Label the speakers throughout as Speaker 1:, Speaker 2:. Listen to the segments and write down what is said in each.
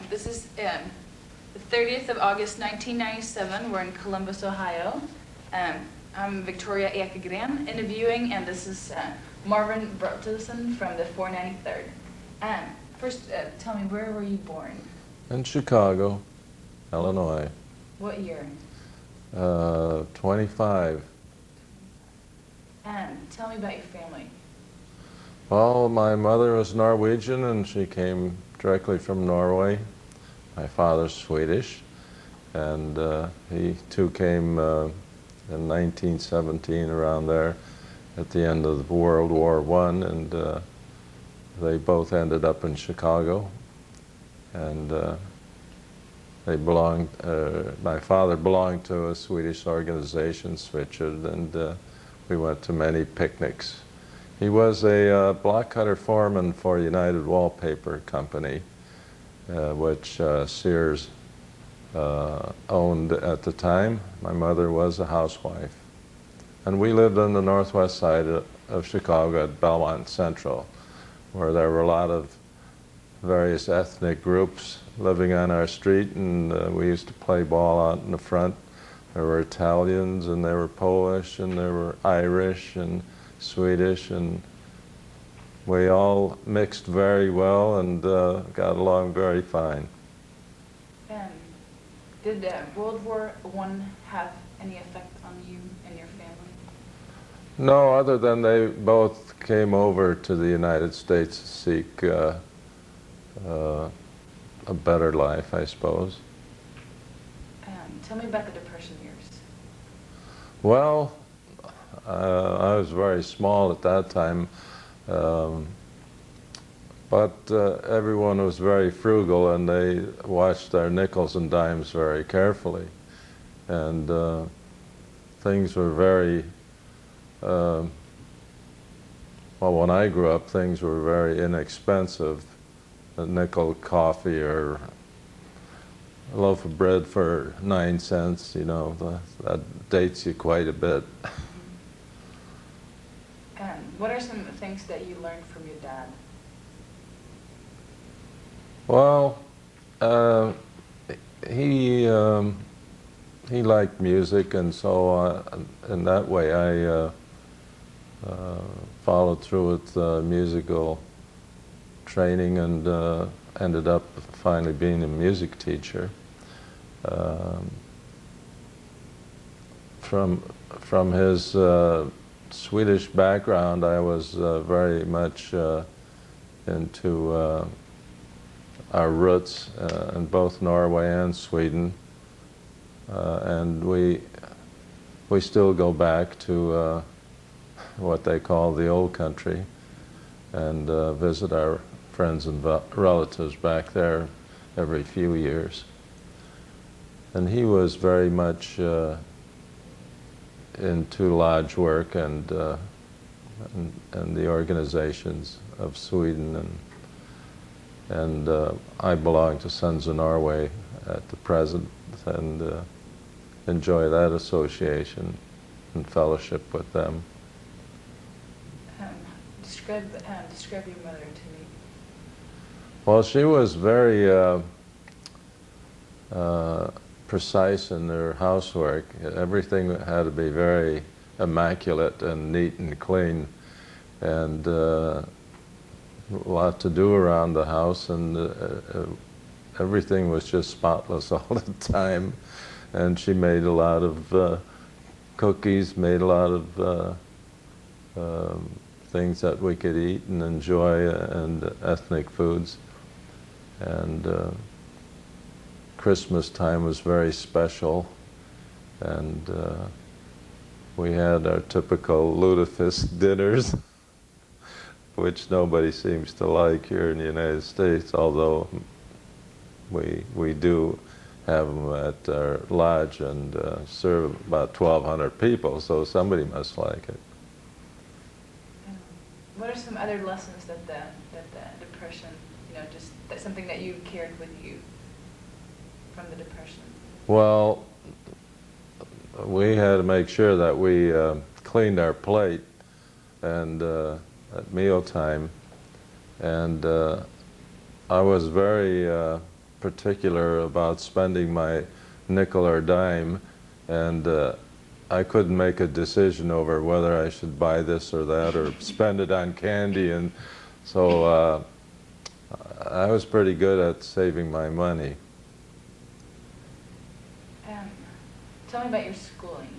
Speaker 1: This is the 30th of August, 1997. We're in Columbus, Ohio. I'm Victoria Ekegren interviewing, and this is Marvin Bertelson from the 493rd. First, tell me, where were you born?
Speaker 2: In Chicago, Illinois.
Speaker 1: What year?
Speaker 2: 25.
Speaker 1: Tell me about your family.
Speaker 2: Well, my mother was Norwegian and she came directly from Norway. My father's Swedish, and he too came in 1917, around there, at the end of World War I, and they both ended up in Chicago. And they belonged, my father belonged to a Swedish organization, Switched, and we went to many picnics. He was a block cutter foreman for United Wallpaper Company, which Sears owned at the time. My mother was a housewife. And we lived on the northwest side of Chicago at Belmont Central, where there were a lot of various ethnic groups living on our street, and we used to play ball out in the front. There were Italians, and there were Polish, and there were Irish, and Swedish, and we all mixed very well and got along very fine.
Speaker 1: Did World War I have any effect on you and your family?
Speaker 2: No, other than they both came over to the United States to seek a better life, I suppose.
Speaker 1: Tell me about the Depression years.
Speaker 2: Well, I was very small at that time, but everyone was very frugal and they watched their nickels and dimes very carefully. And things were very, well, when I grew up, things were very inexpensive. A nickel coffee or a loaf of bread for 9 cents, you know, that dates you quite a bit.
Speaker 1: What are some things that you learned from your dad?
Speaker 2: Well, he liked music, and so in that way I followed through with musical training and ended up finally being a music teacher. From his Swedish background, I was very much into our roots in both Norway and Sweden, and we still go back to what they call the old country and visit our friends and relatives back there every few years. And he was very much into lodge work and the organizations of Sweden, and I belong to Sons of Norway at the present, and enjoy that association and fellowship with them.
Speaker 1: Describe your mother to me.
Speaker 2: Well, she was very precise in her housework. Everything had to be very immaculate and neat and clean, and a lot to do around the house, and everything was just spotless all the time. And she made a lot of cookies, made a lot of things that we could eat and enjoy, and ethnic foods. And Christmas time was very special, and we had our typical lutefisk dinners, which nobody seems to like here in the United States, although we do have them at our lodge and serve about 1,200 people, so somebody must like it.
Speaker 1: What are some other lessons that the Depression, just something that you carried with you from the Depression?
Speaker 2: Well, we had to make sure that we cleaned our plate and at mealtime, and I was very particular about spending my nickel or dime, and I couldn't make a decision over whether I should buy this or that or spend it on candy, and so I was pretty good at saving my money.
Speaker 1: Tell me about your schooling.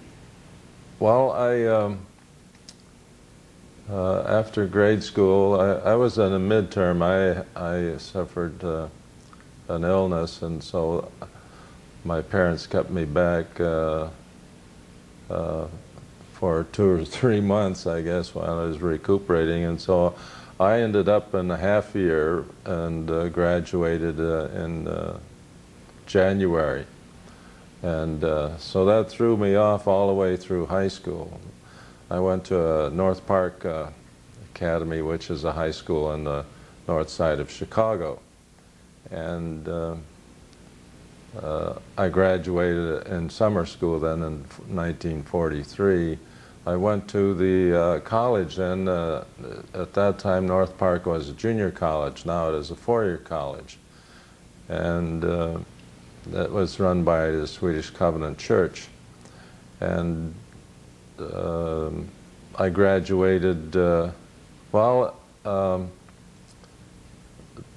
Speaker 2: Well, after grade school, I was in a midterm. I suffered an illness, and so my parents kept me back for 2 or 3 months, I guess, while I was recuperating. And so I ended up in a half year and graduated in January. And so that threw me off all the way through high school. I went to North Park Academy, which is a high school on the north side of Chicago. And I graduated in summer school then in 1943. I went to the college, and at that time North Park was a junior college. Now it is a four-year college. And that was run by the Swedish Covenant Church. And I graduated, well,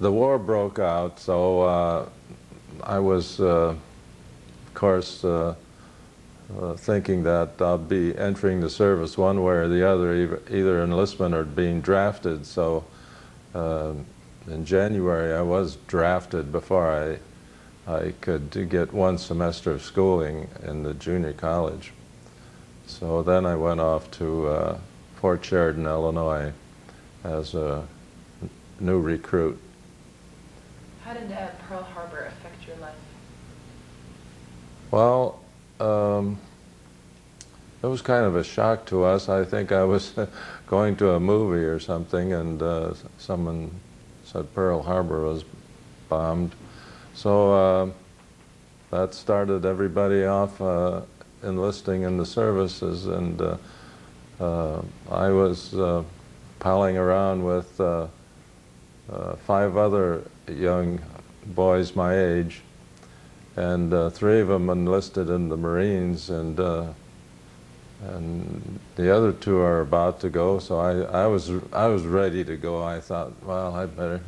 Speaker 2: the war broke out, so I was, of course, thinking that I'll be entering the service one way or the other, either enlistment or being drafted. So in January I was drafted before I could get one semester of schooling in the junior college. So then I went off to Fort Sheridan, Illinois as a new recruit.
Speaker 1: How did Pearl Harbor affect your life?
Speaker 2: Well, it was kind of a shock to us. I think I was going to a movie or something, and someone said Pearl Harbor was bombed. So that started everybody off enlisting in the services, and I was palling around with 5 other young boys my age, and 3 of them enlisted in the Marines, and the other 2 are about to go. So I was ready to go. I thought, well, I better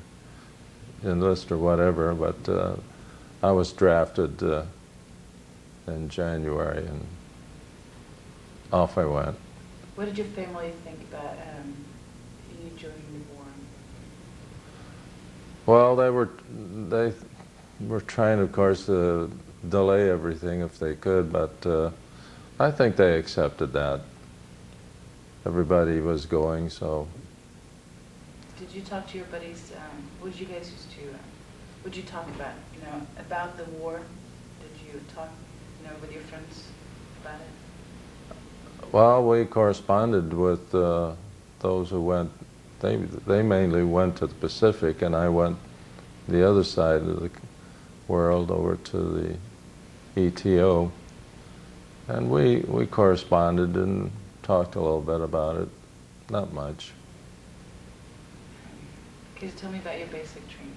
Speaker 2: enlist or whatever, but I was drafted in January, and off I went.
Speaker 1: What did your family think about you joining the war?
Speaker 2: Well, they were trying, of course, to delay everything if they could, but I think they accepted that. Everybody was going, so.
Speaker 1: Did you talk to your buddies? What did you guys used to? What did you talk about? About the war? Did you talk, with your friends about it?
Speaker 2: Well, we corresponded with those who went. They mainly went to the Pacific, and I went the other side of the world over to the ETO. And we corresponded and talked a little bit about it. Not much.
Speaker 1: Can you tell me about your basic training?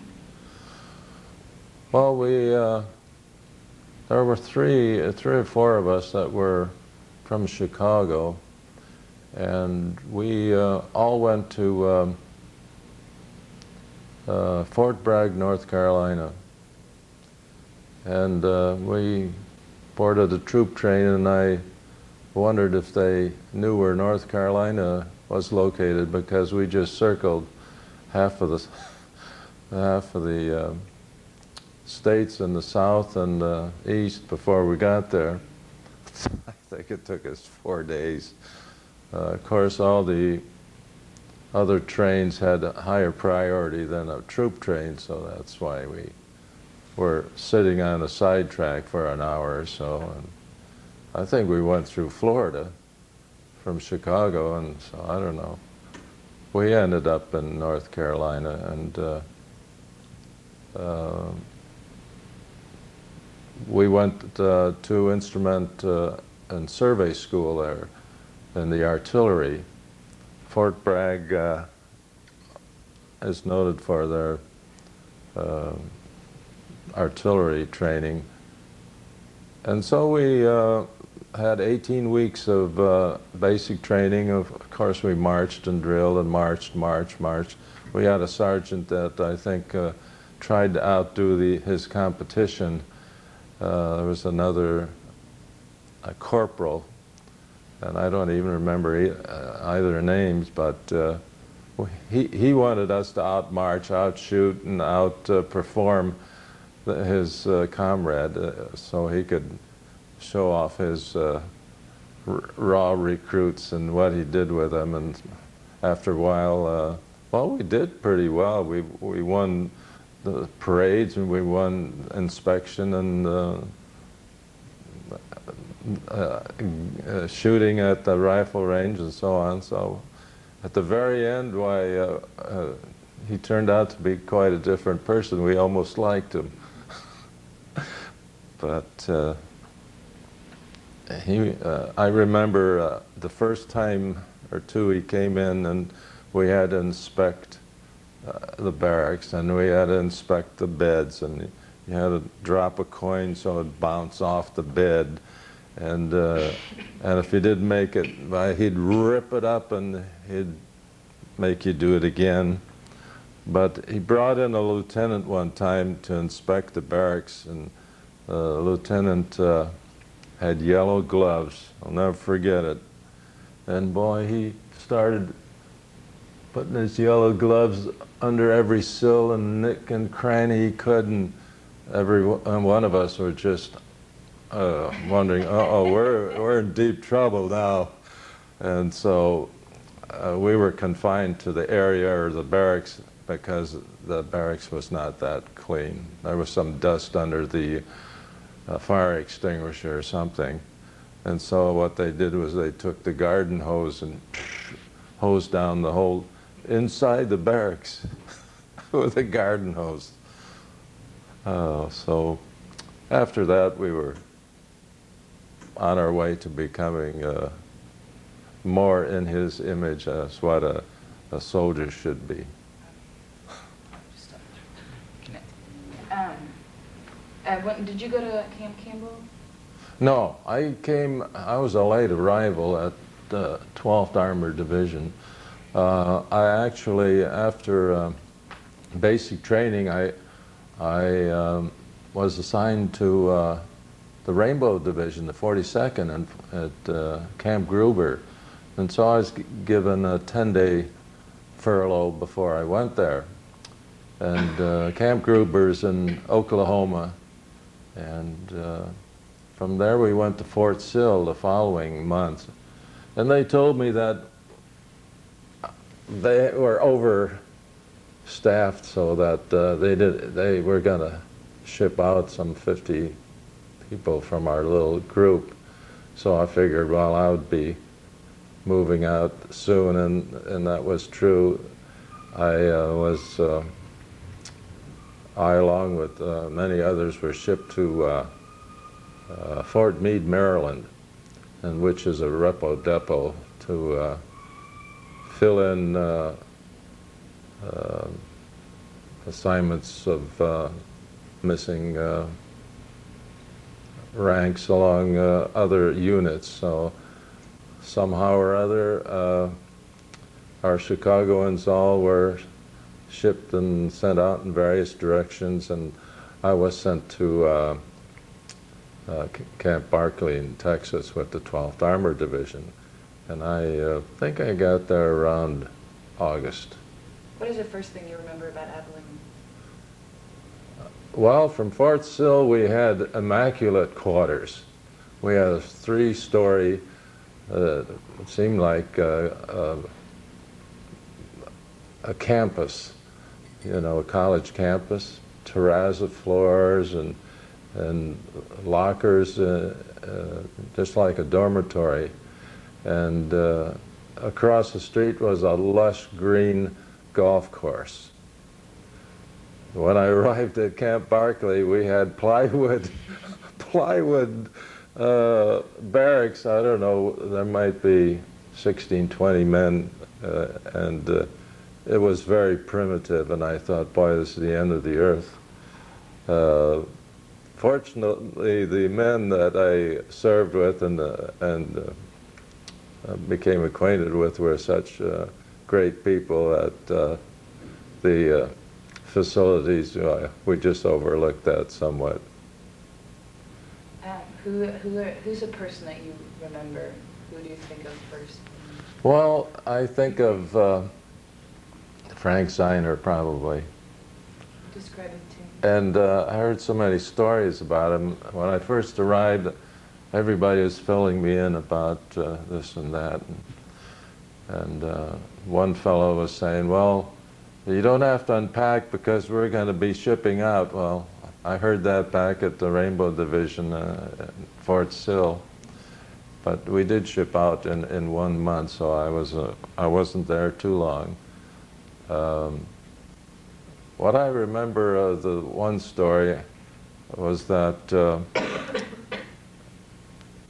Speaker 2: Well, there were three or four of us that were from Chicago, and we all went to Fort Bragg, North Carolina. And we boarded a troop train, and I wondered if they knew where North Carolina was located, because we just circled half of the states in the south and the east before we got there. I think it took us 4 days. Of course, all the other trains had a higher priority than a troop train, so that's why we were sitting on a sidetrack for an hour or so. And I think we went through Florida from Chicago, and so I don't know. We ended up in North Carolina, and we went to instrument and survey school there in the artillery. Fort Bragg is noted for their artillery training. And so we had 18 weeks of basic training. Of course, we marched and drilled and marched. We had a sergeant that I think tried to outdo his competition. There was another a corporal, and I don't even remember either names, but he wanted us to outmarch, outshoot, and outperform his comrade, so he could show off his raw recruits and what he did with them. And after a while, well, we did pretty well. We won the parades, and we won inspection and shooting at the rifle range and so on. So at the very end, why, he turned out to be quite a different person. We almost liked him. But I remember the first time or two he came in, and we had to inspect the barracks, and we had to inspect the beds, and you had to drop a coin so it'd bounce off the bed, and if you didn't make it, he'd rip it up and he'd make you do it again. But he brought in a lieutenant one time to inspect the barracks, and the lieutenant had yellow gloves. I'll never forget it. And boy, he started putting his yellow gloves under every sill and nick and cranny he could, and every one of us were just wondering, uh-oh, we're in deep trouble now. And so we were confined to the area or the barracks because the barracks was not that clean. There was some dust under the fire extinguisher or something. And so what they did was they took the garden hose and hosed down the whole inside the barracks with a garden hose. So after that, we were on our way to becoming more in his image as what a soldier should be.
Speaker 1: Did you go to Camp Campbell?
Speaker 2: No, I was a late arrival at the 12th Armored Division. I actually, after basic training, I was assigned to the Rainbow Division, the 42nd, at Camp Gruber. And so I was given a 10-day furlough before I went there. And Camp Gruber's in Oklahoma. And from there we went to Fort Sill the following month. And they told me that they were overstaffed, so that they were going to ship out some 50 people from our little group. So I figured, well, I would be moving out soon, and that was true. I, along with many others, were shipped to Fort Meade, Maryland, and which is a repo depot to fill in assignments of missing ranks along other units. So somehow or other, our Chicagoans all were shipped and sent out in various directions, and I was sent to Camp Barkley in Texas with the 12th Armored Division. And I think I got there around August.
Speaker 1: What is the first thing you remember about Abilene?
Speaker 2: Well, from Fort Sill, we had immaculate quarters. We had a 3-story, it seemed like a campus, you know, a college campus, terrazzo floors and lockers, just like a dormitory. And across the street was a lush green golf course. When I arrived at Camp Barkley, we had plywood barracks. I don't know, there might be 16, 20 men, and it was very primitive, and I thought, boy, this is the end of the earth. Fortunately, the men that I served with and became acquainted with were such great people at the facilities. We just overlooked that somewhat.
Speaker 1: Who's a person that you remember? Who do you think of first?
Speaker 2: Well, I think of Frank Zeiner, probably.
Speaker 1: Describe him to me.
Speaker 2: And I heard so many stories about him. When I first arrived, everybody was filling me in about this and that. And one fellow was saying, well, you don't have to unpack because we're going to be shipping out. Well, I heard that back at the Rainbow Division at Fort Sill. But we did ship out in 1 month, so I wasn't there too long. What I remember of the one story was that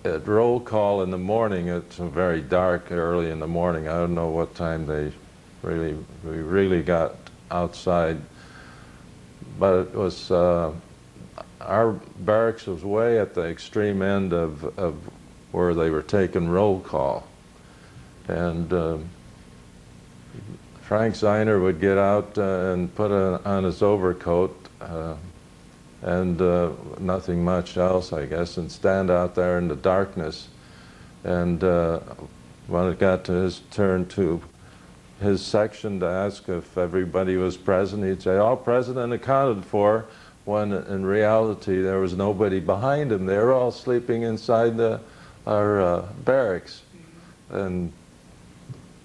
Speaker 2: at roll call in the morning, it's very dark early in the morning. I don't know what time we really got outside, but it was our barracks was way at the extreme end of where they were taking roll call, and Frank Zeiner would get out and put on his overcoat and nothing much else, I guess, and stand out there in the darkness. And when it got to his turn to his section to ask if everybody was present, he'd say, all present and accounted for, when in reality there was nobody behind him. They were all sleeping inside our barracks. And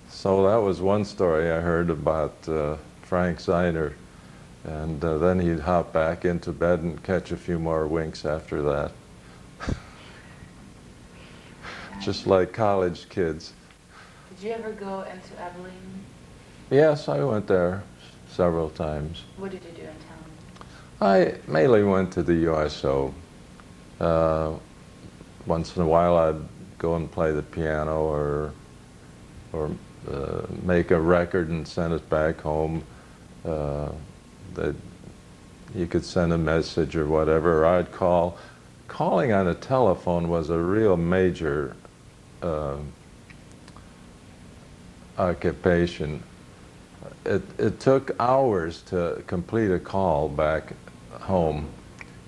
Speaker 2: so that was one story I heard about Frank Zeiner. And then he'd hop back into bed and catch a few more winks after that. Just like college kids.
Speaker 1: Did you ever go into Abilene?
Speaker 2: Yes, I went there several times.
Speaker 1: What did you do in town?
Speaker 2: I mainly went to the USO. Once in a while I'd go and play the piano or make a record and send it back home. That you could send a message or whatever, or I'd call. Calling on a telephone was a real major occupation. It took hours to complete a call back home.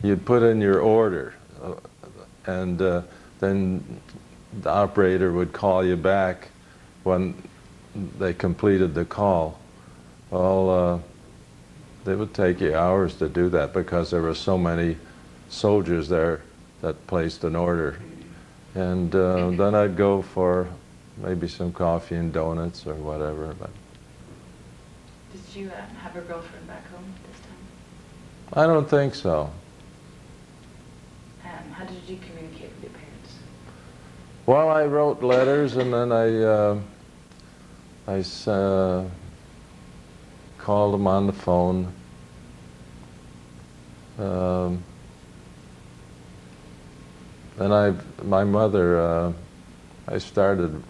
Speaker 2: You'd put in your order, and then the operator would call you back when they completed the call. Well, it would take you hours to do that because there were so many soldiers there that placed an order. And then I'd go for maybe some coffee and donuts or whatever. But
Speaker 1: did you have a girlfriend back home this time?
Speaker 2: I don't think so.
Speaker 1: How did you communicate with your parents?
Speaker 2: Well, I wrote letters, and then I called them on the phone. And my mother, I started,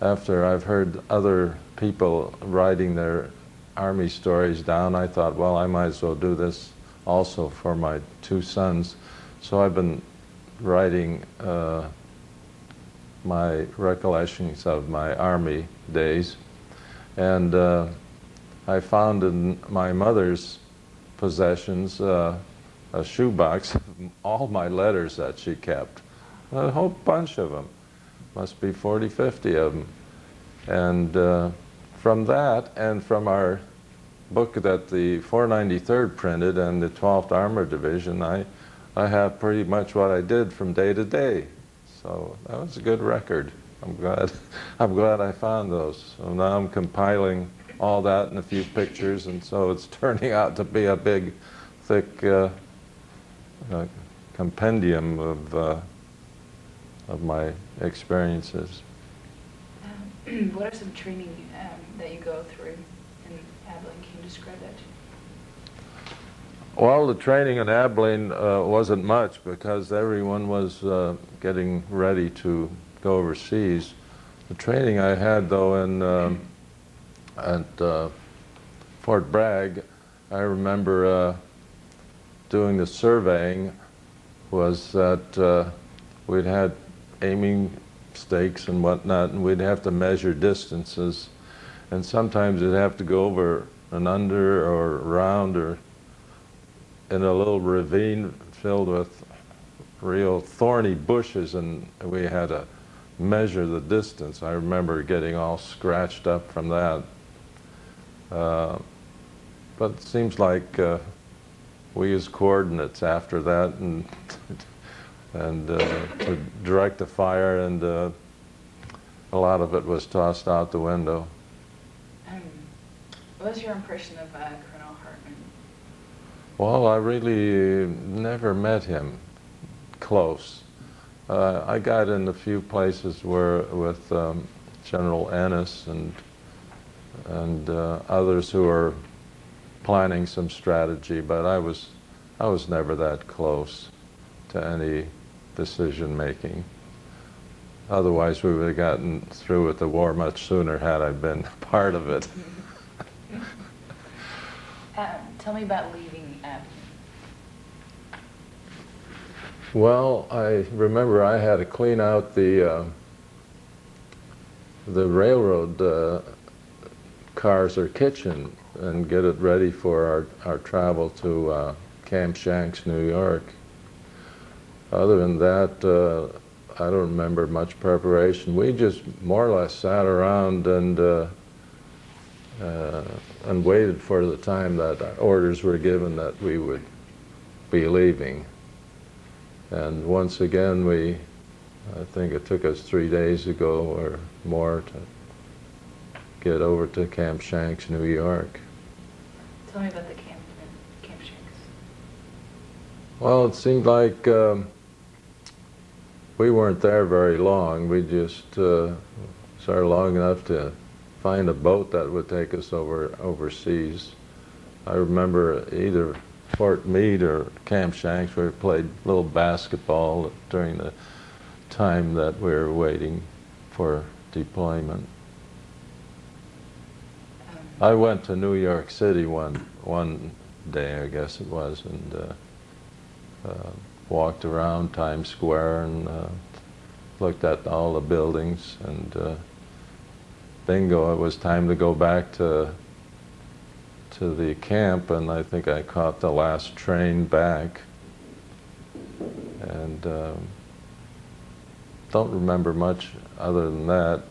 Speaker 2: after I've heard other people writing their Army stories down, I thought, well, I might as well do this also for my two sons. So I've been writing my recollections of my Army days. And I found in my mother's possessions a shoebox of all my letters that she kept. A whole bunch of them. Must be 40, 50 of them. And from that, and from our book that the 493rd printed and the 12th Armored Division, I have pretty much what I did from day to day. So that was a good record. I'm glad I found those. So now I'm compiling all that in a few pictures, and so it's turning out to be a big, thick compendium of my experiences.
Speaker 1: What are some training that you go through in Abilene? Can you describe that to me?
Speaker 2: Well, the training in Abilene wasn't much because everyone was getting ready to go overseas. The training I had, though, at Fort Bragg, I remember doing the surveying was that we'd had aiming stakes and whatnot, and we'd have to measure distances, and sometimes it'd have to go over and under or around or in a little ravine filled with real thorny bushes, and we had to measure the distance. I remember getting all scratched up from that. But it seems like we used coordinates after that and to direct the fire, and a lot of it was tossed out the window.
Speaker 1: What was your impression of Colonel Hartman?
Speaker 2: Well, I really never met him close. I got in a few places where with General Ennis and others who were planning some strategy, but I was never that close to any decision making. Otherwise, we would have gotten through with the war much sooner had I been part of it.
Speaker 1: Tell me about leaving.
Speaker 2: Well, I remember I had to clean out the railroad cars or kitchen and get it ready for our travel to Camp Shanks, New York. Other than that, I don't remember much preparation. We just more or less sat around and waited for the time that orders were given that we would be leaving. And once again, I think it took us 3 days to go or more to get over to Camp Shanks, New York.
Speaker 1: Tell me about the Camp Shanks.
Speaker 2: Well, it seemed like we weren't there very long. We just started long enough to find a boat that would take us overseas. I remember either Fort Meade or Camp Shanks, where we played little basketball during the time that we were waiting for deployment. I went to New York City one day, I guess it was, and walked around Times Square and looked at all the buildings, and bingo, it was time to go back to the camp, and I think I caught the last train back, and don't remember much other than that.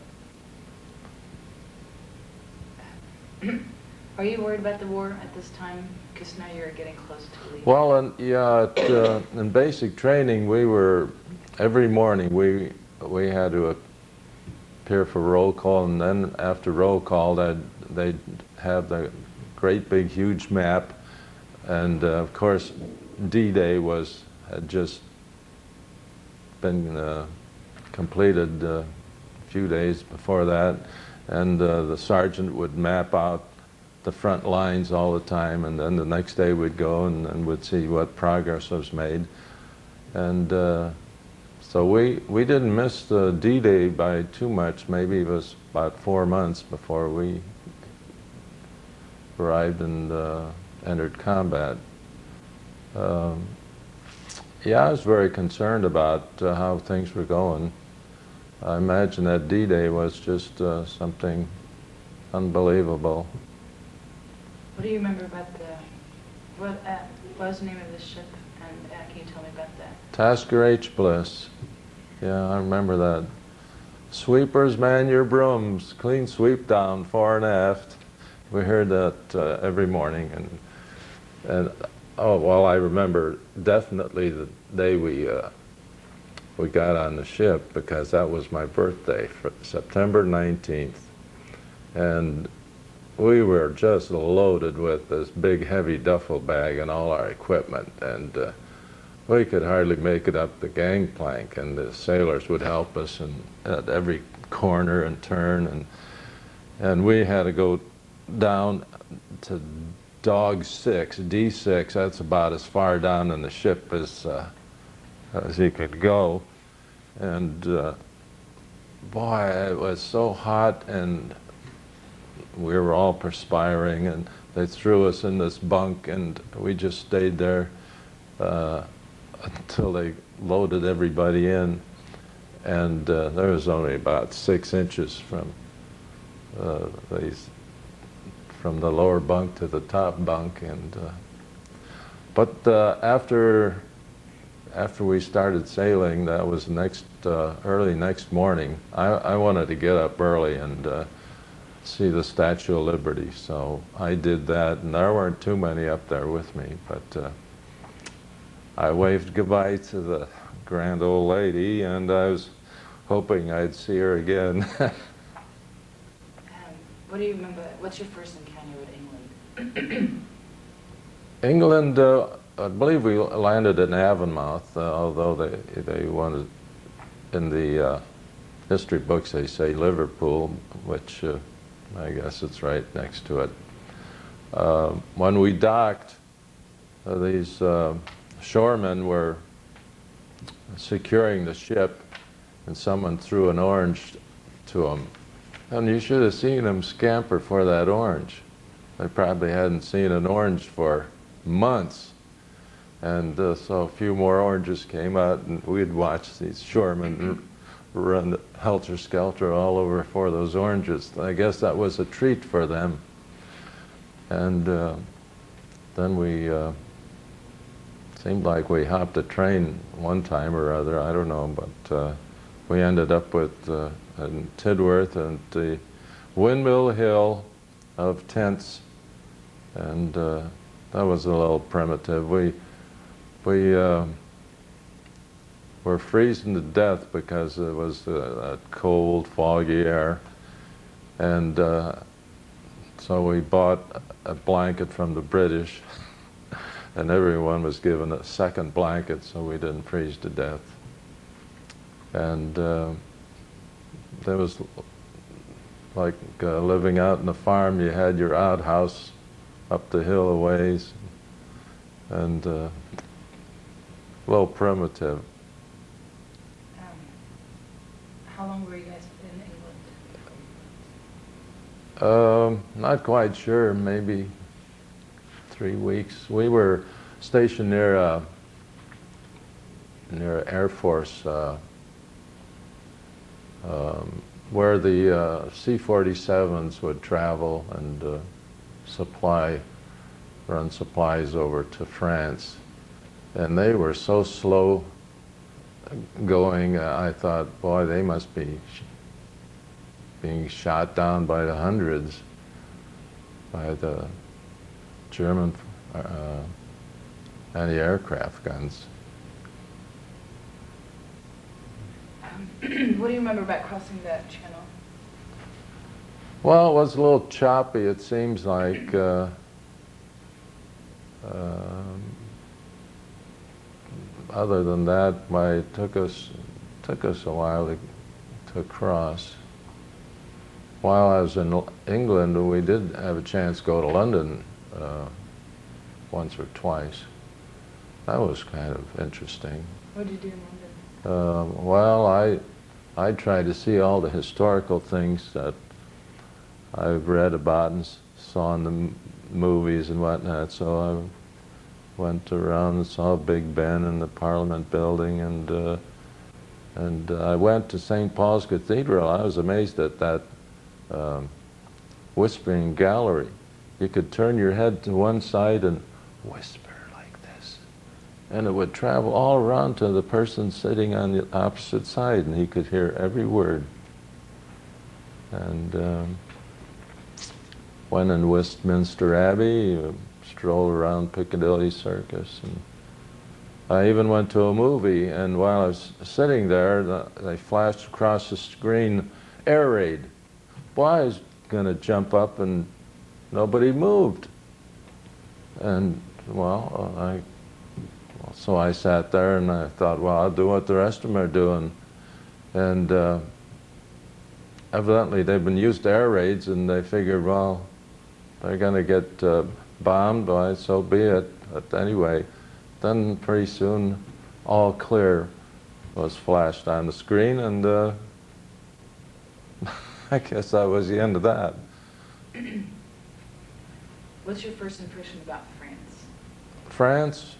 Speaker 1: Are you worried about the war at this time? Because now you're getting close to leaving.
Speaker 2: Well, in basic training, we were, every morning we had to appear for roll call, and then after roll call, they'd have the great big huge map, and of course D-Day had just been completed a few days before that, and the sergeant would map out the front lines all the time, and then the next day we'd go and would see what progress was made, and so we didn't miss the D-Day by too much. Maybe it was about 4 months before we arrived and entered combat. Yeah, I was very concerned about how things were going. I imagine that D-Day was just something unbelievable.
Speaker 1: What do you remember about what was the name of the ship, and can you tell me about that?
Speaker 2: Tasker H. Bliss. Yeah, I remember that. Sweepers, man your brooms, clean sweep down fore and aft. We heard that every morning, and oh well, I remember definitely the day we got on the ship, because that was my birthday, September 19th, and we were just loaded with this big heavy duffel bag and all our equipment, and we could hardly make it up the gangplank, and the sailors would help us at every corner and turn, and we had to go down to Dog 6, D6. That's about as far down in the ship as he could go, and boy, it was so hot, and we were all perspiring, and they threw us in this bunk, and we just stayed there uh, until they loaded everybody in. And there was only about 6 inches from from the lower bunk to the top bunk. And but after we started sailing, that was early next morning. I wanted to get up early and see the Statue of Liberty, so I did that, and there weren't too many up there with me, but I waved goodbye to the grand old lady, and I was hoping I'd see her again.
Speaker 1: What do you remember? What's your first encounter with England?
Speaker 2: England, I believe we landed in Avonmouth, although they wanted, in the history books they say Liverpool, which I guess it's right next to it. When we docked, these shoremen were securing the ship, and someone threw an orange to them. And you should have seen them scamper for that orange. They probably hadn't seen an orange for months. And so a few more oranges came out, and we'd watch these shoremen run helter-skelter all over for those oranges. I guess that was a treat for them. And then we seemed like we hopped a train one time or other, I don't know, but we ended up with in Tidworth and the Windmill Hill of tents, and that was a little primitive. We were freezing to death because it was that cold, foggy air, and so we bought a blanket from the British, and everyone was given a second blanket so we didn't freeze to death. And there was like living out in the farm. You had your outhouse up the hill a ways, and a little primitive.
Speaker 1: How long were you guys in England?
Speaker 2: Not quite sure, maybe 3 weeks. We were stationed near Air Force, where the C-47s would travel and run supplies over to France. And they were so slow going, I thought, boy, they must be being shot down by the hundreds by the German anti-aircraft guns.
Speaker 1: What do you remember about crossing that channel?
Speaker 2: Well, it was a little choppy, it seems like. Other than that, it took us a while to cross. While I was in England, we did have a chance to go to London once or twice. That was kind of interesting.
Speaker 1: What did you do in London?
Speaker 2: Well, I tried to see all the historical things that I've read about and saw in the movies and whatnot. So I went around and saw Big Ben and the Parliament building, and I went to St. Paul's Cathedral. I was amazed at that whispering gallery. You could turn your head to one side and whisper like this, and it would travel all around to the person sitting on the opposite side, and he could hear every word. And went in Westminster Abbey, strolled around Piccadilly Circus, and I even went to a movie, and while I was sitting there, they flashed across the screen, air raid. Boy, I was going to jump up, and nobody moved. And, well, so I sat there, and I thought, well, I'll do what the rest of them are doing. And evidently, they've been used to air raids, and they figured, well, they're going to get bombed, well, so be it. But anyway, then pretty soon, all clear was flashed on the screen, and I guess that was the end of that.
Speaker 1: What's your first impression about France?
Speaker 2: France?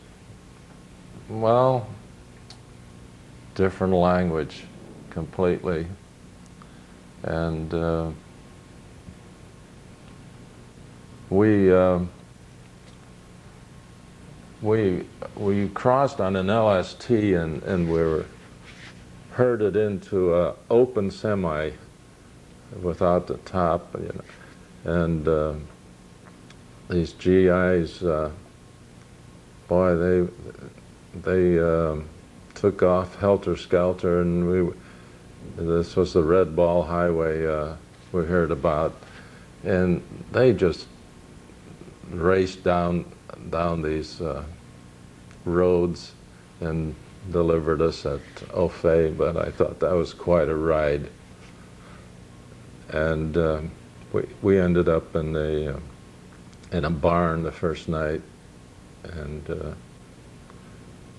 Speaker 2: Well, different language completely. And we crossed on an LST, and we were herded into an open semi without the top, you know. And these GIs, boy, they took off helter-skelter, and this was the Red Ball Highway we heard about, and they just raced down these roads and delivered us at Ophé. But I thought that was quite a ride. And we ended up in a barn the first night, and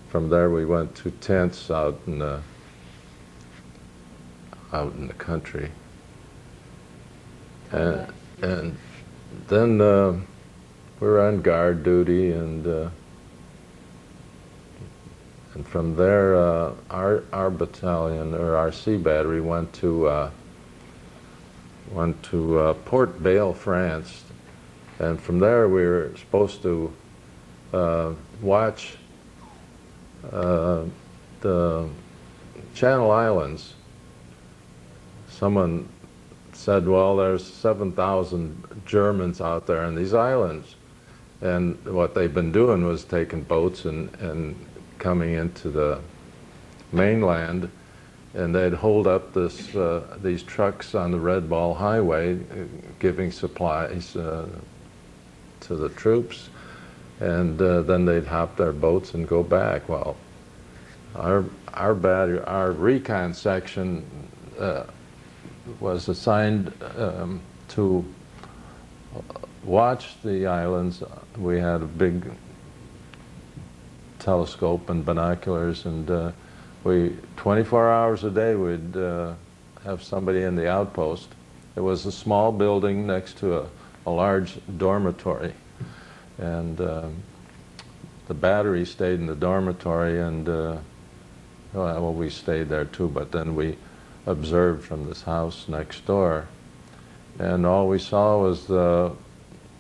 Speaker 2: from there we went to tents out in the country. And then we were on guard duty, and from there our battalion, or our C battery, went to Port Bale, France, and from there we were supposed to watch the Channel Islands. Someone said, well, there's 7,000 Germans out there in these islands. And what they've been doing was taking boats and coming into the mainland, and they'd hold up these trucks on the Red Ball Highway, giving supplies to the troops, and then they'd hop their boats and go back. Well, our recon section was assigned to watch the islands. We had a big telescope and binoculars, and 24 hours a day we'd have somebody in the outpost. It was a small building next to a large dormitory, and the battery stayed in the dormitory, and well, we stayed there too, but then we observed from this house next door, and all we saw was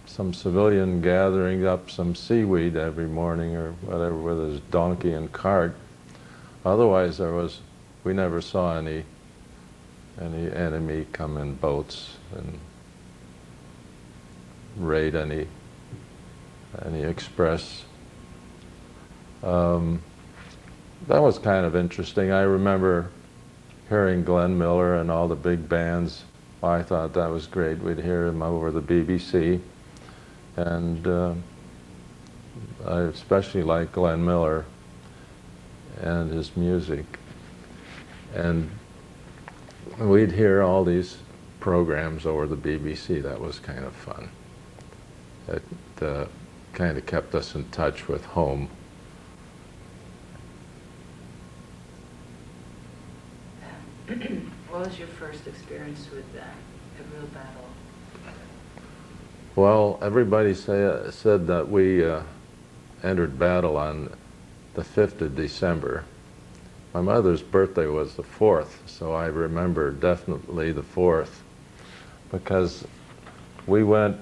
Speaker 2: some civilian gathering up some seaweed every morning or whatever with his donkey and cart. Otherwise, we never saw any enemy come in boats and raid any express. That was kind of interesting. I remember hearing Glenn Miller and all the big bands. I thought that was great. We'd hear him over the BBC, and I especially like Glenn Miller and his music. And we'd hear all these programs over the BBC. That was kind of fun. It kind of kept us in touch with home.
Speaker 1: What was your first experience with a real battle?
Speaker 2: Well, everybody said that we entered battle on the 5th of December. My mother's birthday was the 4th, so I remember definitely the 4th, because we went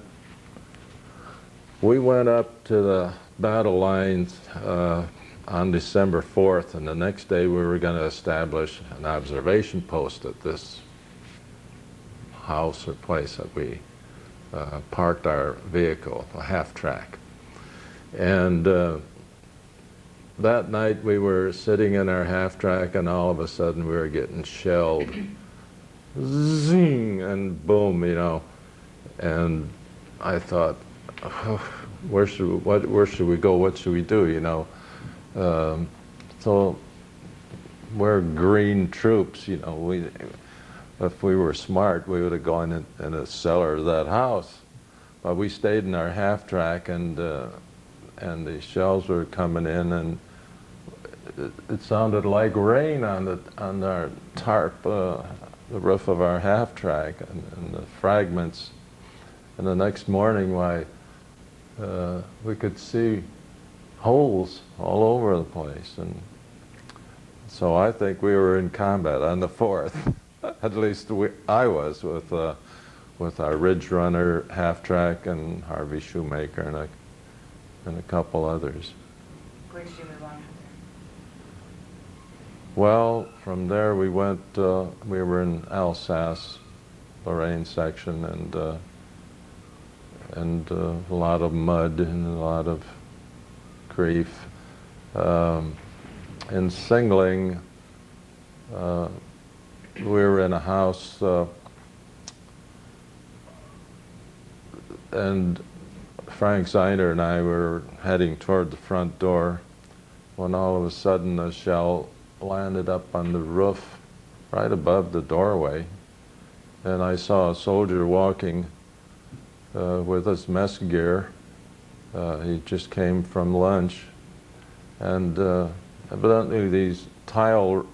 Speaker 2: up to the battle lines on December 4th, and the next day we were going to establish an observation post at this house or place that we parked our vehicle, a half-track. And that night we were sitting in our half-track, and all of a sudden we were getting shelled. Zing! And boom, you know. And I thought, oh, where should we go? What should we do, you know? So we're green troops, you know. If we were smart, we would have gone in the cellar of that house. But we stayed in our half-track, and the shells were coming in, and it sounded like rain on our tarp, the roof of our half-track, and the fragments. And the next morning, we could see holes all over the place. And so I think we were in combat on the 4th. At least I was with our Ridge Runner half-track and Harvey Shoemaker and a couple others.
Speaker 1: Where did you move on from
Speaker 2: Well, from there we went, we were in Alsace, Lorraine section, and a lot of mud and a lot of grief. In Singling, we were in a house, and Frank Zeiner and I were heading toward the front door when all of a sudden a shell landed up on the roof right above the doorway, and I saw a soldier walking with his mess gear. He just came from lunch, and evidently these tile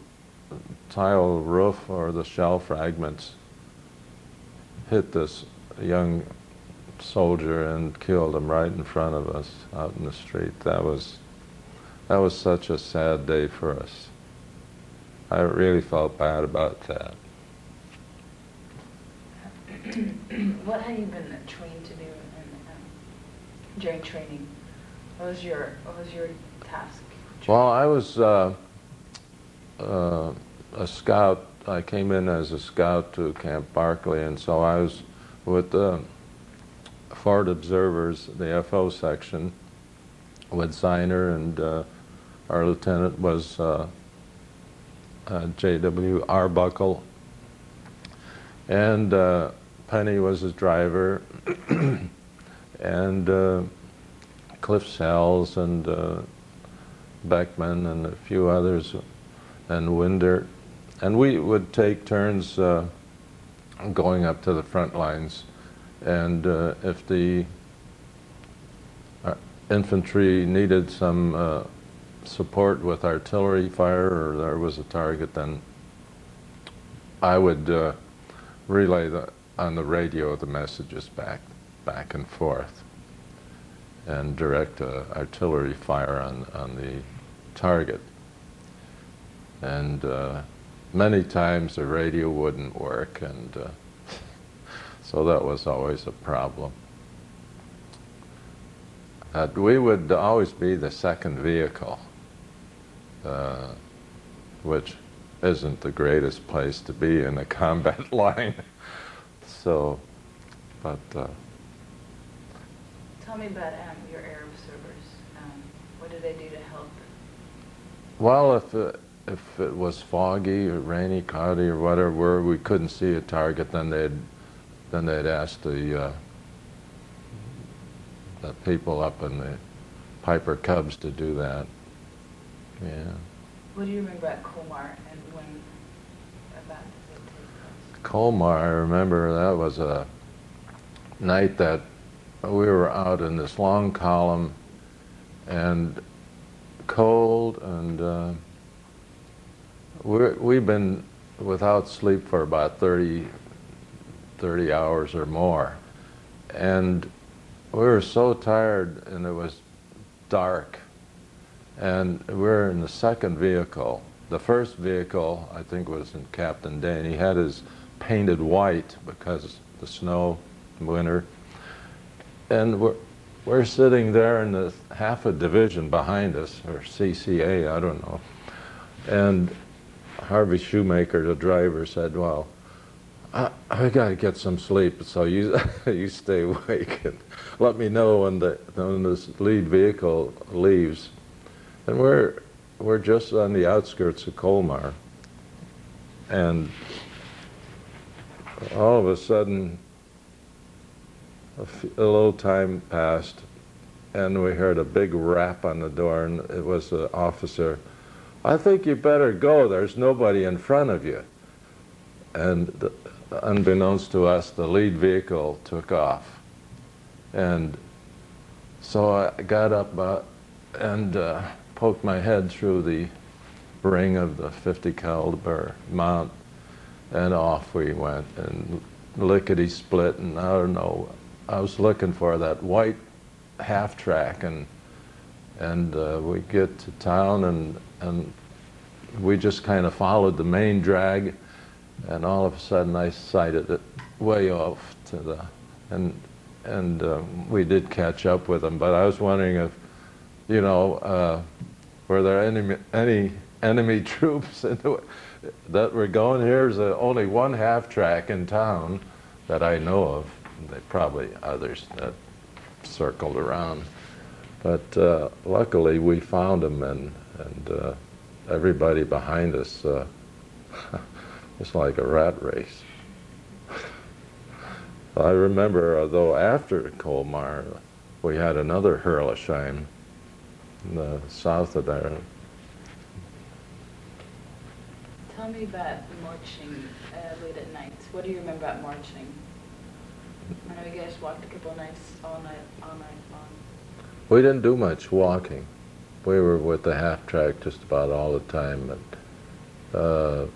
Speaker 2: roof or the shell fragments hit this young soldier and killed him right in front of us out in the street. That was such a sad day for us. I really felt bad about that.
Speaker 1: What have you been trained to do during training? What was your task?
Speaker 2: Well, I was a scout. I came in as a scout to Camp Barkley, and so I was with the Forward Observers, the FO section, with Zeiner, and our lieutenant was J.W. Arbuckle, and Penny was his driver, and Cliff Sells and Beckman and a few others, and Winder. And we would take turns going up to the front lines, and if the infantry needed some support with artillery fire, or there was a target, then I would relay on the radio the messages back and forth, and direct artillery fire on the target. And many times the radio wouldn't work, and so that was always a problem. We would always be the second vehicle, which isn't the greatest place to be in a combat line. So, but...
Speaker 1: Tell me about your air observers. What do they do to help?
Speaker 2: Well, if it was foggy or rainy, cloudy or whatever, where we couldn't see a target, then they'd ask the people up in the Piper Cubs to do that. Yeah.
Speaker 1: What do you remember about Colmar, and when about did it take place?
Speaker 2: Colmar, I remember that was a night that we were out in this long column and cold, and we've been without sleep for about 30 hours or more, and we were so tired, and it was dark, and we were in the second vehicle. The first vehicle, I think, was in Captain Dane. He had his painted white because of the snow in winter, and we're sitting there in the half a division behind us, or CCA, I don't know, and Harvey Shoemaker, the driver, said, "Well, I got to get some sleep, so you you stay awake and let me know when this lead vehicle leaves." And we're just on the outskirts of Colmar, and all of a sudden a little time passed, and we heard a big rap on the door, and it was the officer. "I think you better go, there's nobody in front of you." And unbeknownst to us, the lead vehicle took off. And so I got up and poked my head through the ring of the 50 caliber mount, and off we went, and lickety split, and I don't know, I was looking for that white half track, and And we get to town, and we just kind of followed the main drag, and all of a sudden I sighted it way off to the, and we did catch up with them. But I was wondering if, you know, were there any enemy troops that were going? Here's only one half track in town that I know of. There probably others that circled around. But luckily we found them, and everybody behind us was like a rat race. I remember, though, after Colmar, we had another Hurlesheim in the south of there.
Speaker 1: Tell me about marching late at night. What do you remember about marching? I know you guys walked a couple of nights, all night long.
Speaker 2: We didn't do much walking. We were with the half track just about all the time. And,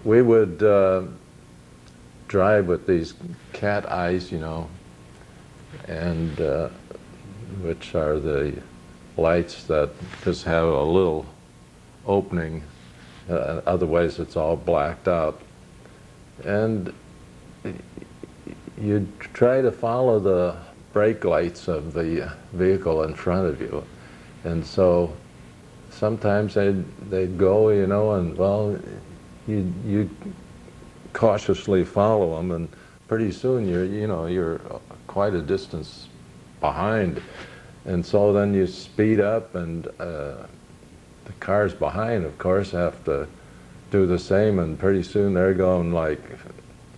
Speaker 2: we would drive with these cat eyes, you know, and which are the lights that just have a little opening. Otherwise, it's all blacked out. And you try to follow the brake lights of the vehicle in front of you. And so sometimes they'd go, you know, and well, you cautiously follow them, and pretty soon you're quite a distance behind. And so then you speed up, and the cars behind, of course, have to do the same, and pretty soon they're going like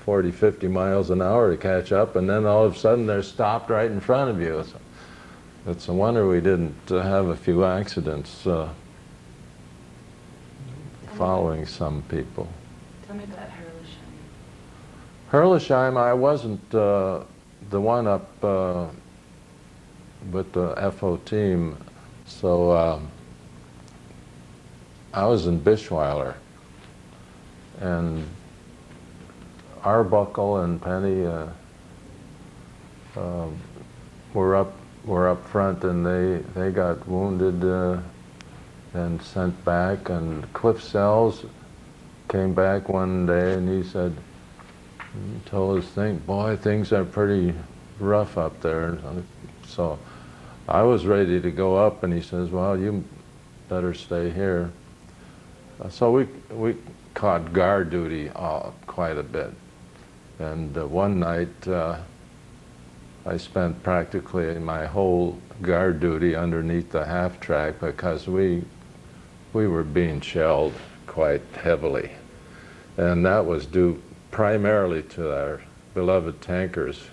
Speaker 2: 40, 50 miles an hour to catch up, and then all of a sudden they're stopped right in front of you. So it's a wonder we didn't have a few accidents following some people.
Speaker 1: Tell me about Hurlesheim.
Speaker 2: Hurlesheim, I wasn't the one up with the FO team, so I was in Bischweiler, and Arbuckle and Penny were up front, and they got wounded and sent back. And Cliff Sells came back one day, and he said, he told us, boy, things are pretty rough up there. So I was ready to go up, and he says, well, you better stay here. So we caught guard duty quite a bit. And one night, I spent practically my whole guard duty underneath the half track, because we were being shelled quite heavily. And that was due primarily to our beloved tankers,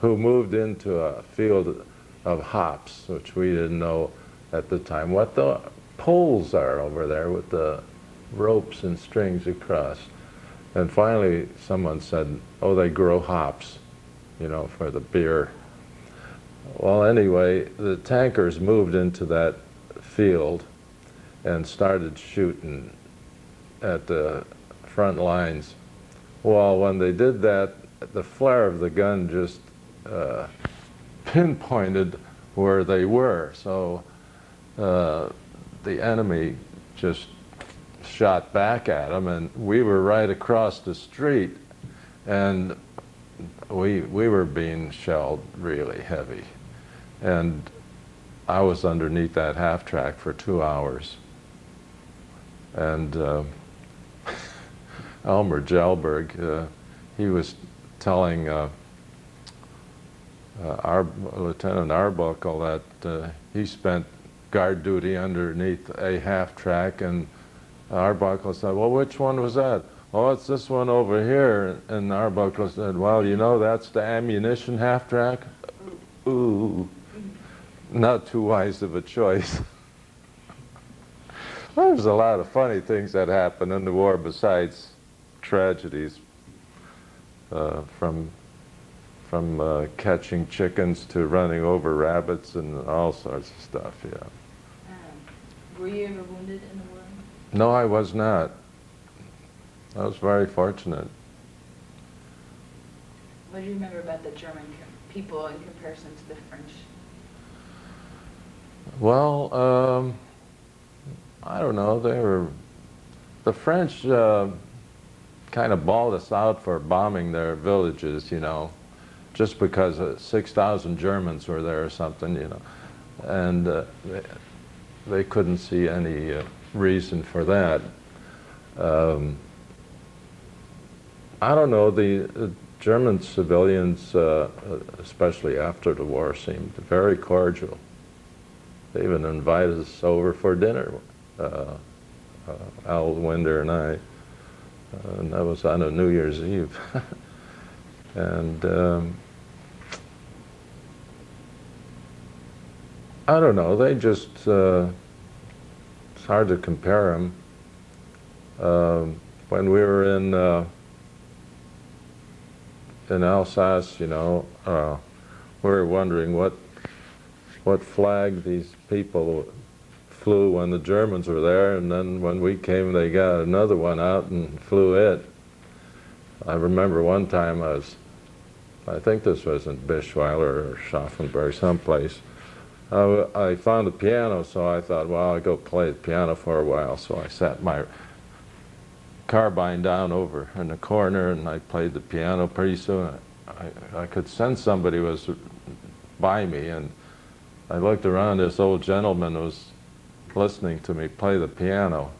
Speaker 2: who moved into a field of hops, which we didn't know at the time what the poles are over there with the ropes and strings across. And finally someone said, oh, they grow hops, you know, for the beer. Well, anyway, the tankers moved into that field and started shooting at the front lines. Well, when they did that, the flare of the gun just pinpointed where they were. So the enemy just shot back at them, and we were right across the street, and we were being shelled really heavy. And I was underneath that half track for 2 hours. And Elmer Gelberg, he was telling our Lieutenant Arbuckle that he spent guard duty underneath a half track, and Arbuckle said, well, which one was that? Oh, it's this one over here. And Arbuckle said, well, you know, that's the ammunition half track. Ooh, not too wise of a choice. There's a lot of funny things that happened in the war besides tragedies, from catching chickens to running over rabbits and all sorts of stuff, yeah.
Speaker 1: Were you ever wounded in the war?
Speaker 2: No, I was not. I was very fortunate.
Speaker 1: What do you remember about the German people in comparison to the French?
Speaker 2: Well, I don't know. The French kind of bawled us out for bombing their villages, you know, just because 6,000 Germans were there or something, you know, and they couldn't see any reason for that. I don't know, the German civilians, especially after the war, seemed very cordial. They even invited us over for dinner, Al Winder and I, and that was on a New Year's Eve. And I don't know, they just, it's hard to compare them. When we were in Alsace, you know, we were wondering what flag these people flew when the Germans were there, and then when we came they got another one out and flew it. I remember one time I think this was in Bischweiler or Schaffenburg, someplace. I found a piano, so I thought, well, I'll go play the piano for a while. So I sat my carbine down over in the corner and I played the piano. Pretty soon I could sense somebody was by me, and I looked around. This old gentleman was listening to me play the piano,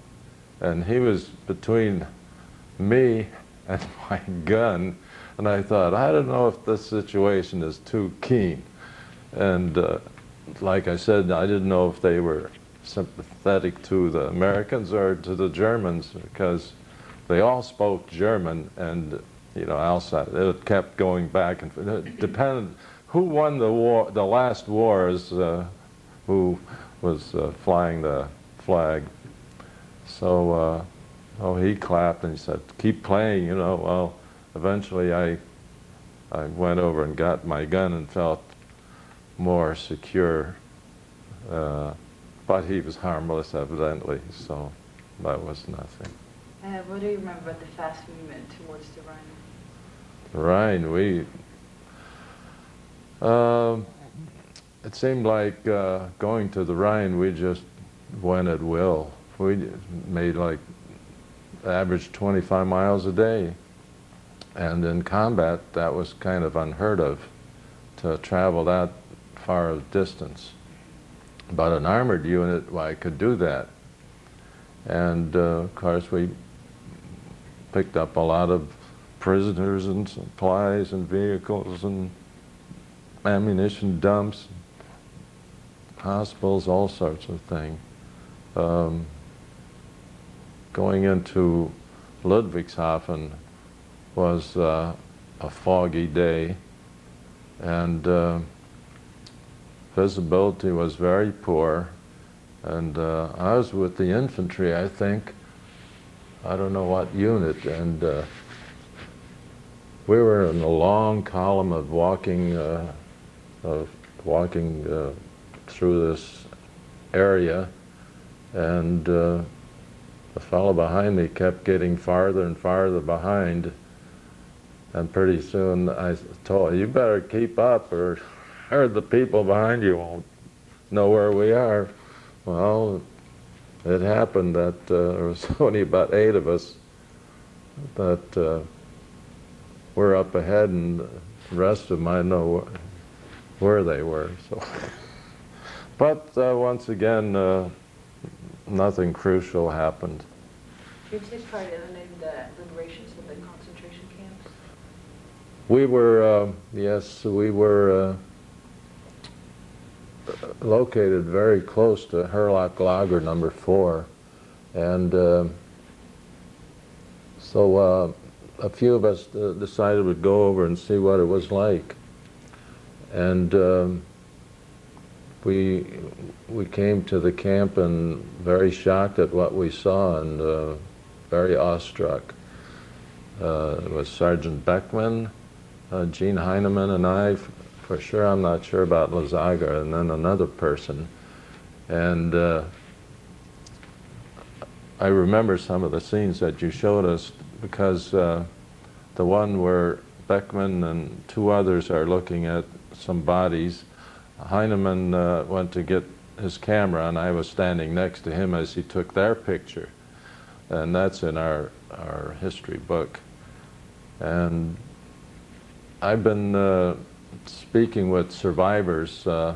Speaker 2: and he was between me and my gun, and I thought, I don't know if this situation is too keen. And like I said, I didn't know if they were sympathetic to the Americans or to the Germans, because they all spoke German, and you know, Alsace, it kept going back and forth. It depended who won the war, the last wars, who was flying the flag. So, oh, he clapped and he said, "Keep playing," you know. Well, eventually I went over and got my gun and felt more secure. But he was harmless, evidently, so that was nothing.
Speaker 1: What do you remember about the fast movement towards the Rhine?
Speaker 2: The Rhine, it seemed like going to the Rhine, we just went at will. We made like average 25 miles a day. And in combat, that was kind of unheard of, to travel that far of distance. But an armored unit, well, I could do that. And of course, we picked up a lot of prisoners and supplies and vehicles and ammunition dumps, hospitals, all sorts of things. Going into Ludwigshafen was a foggy day, and visibility was very poor. And I was with the infantry, I think. I don't know what unit, and we were in a long column of walking through this area, and the fellow behind me kept getting farther and farther behind, and pretty soon I told him, "You better keep up, or the people behind you won't know where we are." Well, it happened that there was only about 8 of us that were up ahead, and the rest of them I know where they were. So, but once again, nothing crucial happened.
Speaker 1: Did you take part in the liberations of the concentration camps?
Speaker 2: We were, yes, we were located very close to Herlock Lager number 4, and so a few of us decided we'd go over and see what it was like, and we came to the camp and very shocked at what we saw, and very awestruck. It was Sergeant Beckman, Gene Heinemann, and I. For sure, I'm not sure about Lazaga, and then another person. And I remember some of the scenes that you showed us, because the one where Beckman and 2 others are looking at some bodies. Heinemann went to get his camera, and I was standing next to him as he took their picture. And that's in our history book. And I've been speaking with survivors through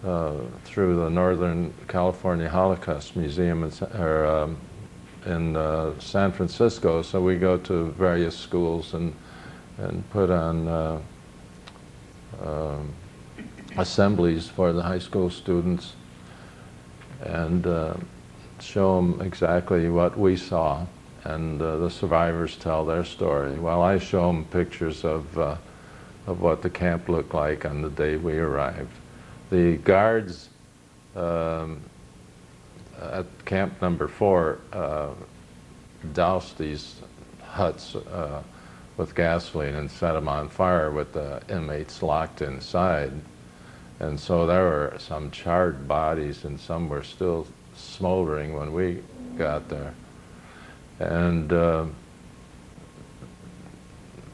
Speaker 2: the Northern California Holocaust Museum in San Francisco. So we go to various schools and put on assemblies for the high school students and show them exactly what we saw, and the survivors tell their story. Well, I show them pictures of what the camp looked like on the day we arrived. The guards at camp number 4 doused these huts with gasoline and set them on fire with the inmates locked inside. And so there were some charred bodies, and some were still smoldering when we got there. And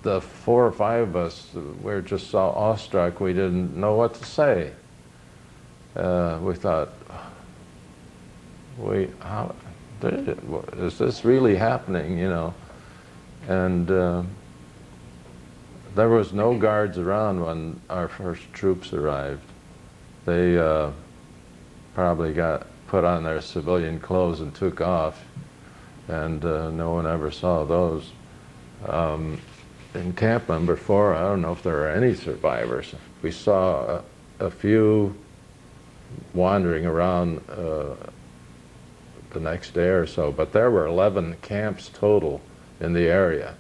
Speaker 2: the 4 or 5 of us, we were just so awestruck we didn't know what to say. We thought, how is this really happening, you know? And there was no guards around when our first troops arrived. They probably got put on their civilian clothes and took off, and no one ever saw those. In camp number 4, I don't know if there were any survivors. We saw a few wandering around the next day or so, but there were 11 camps total in the area,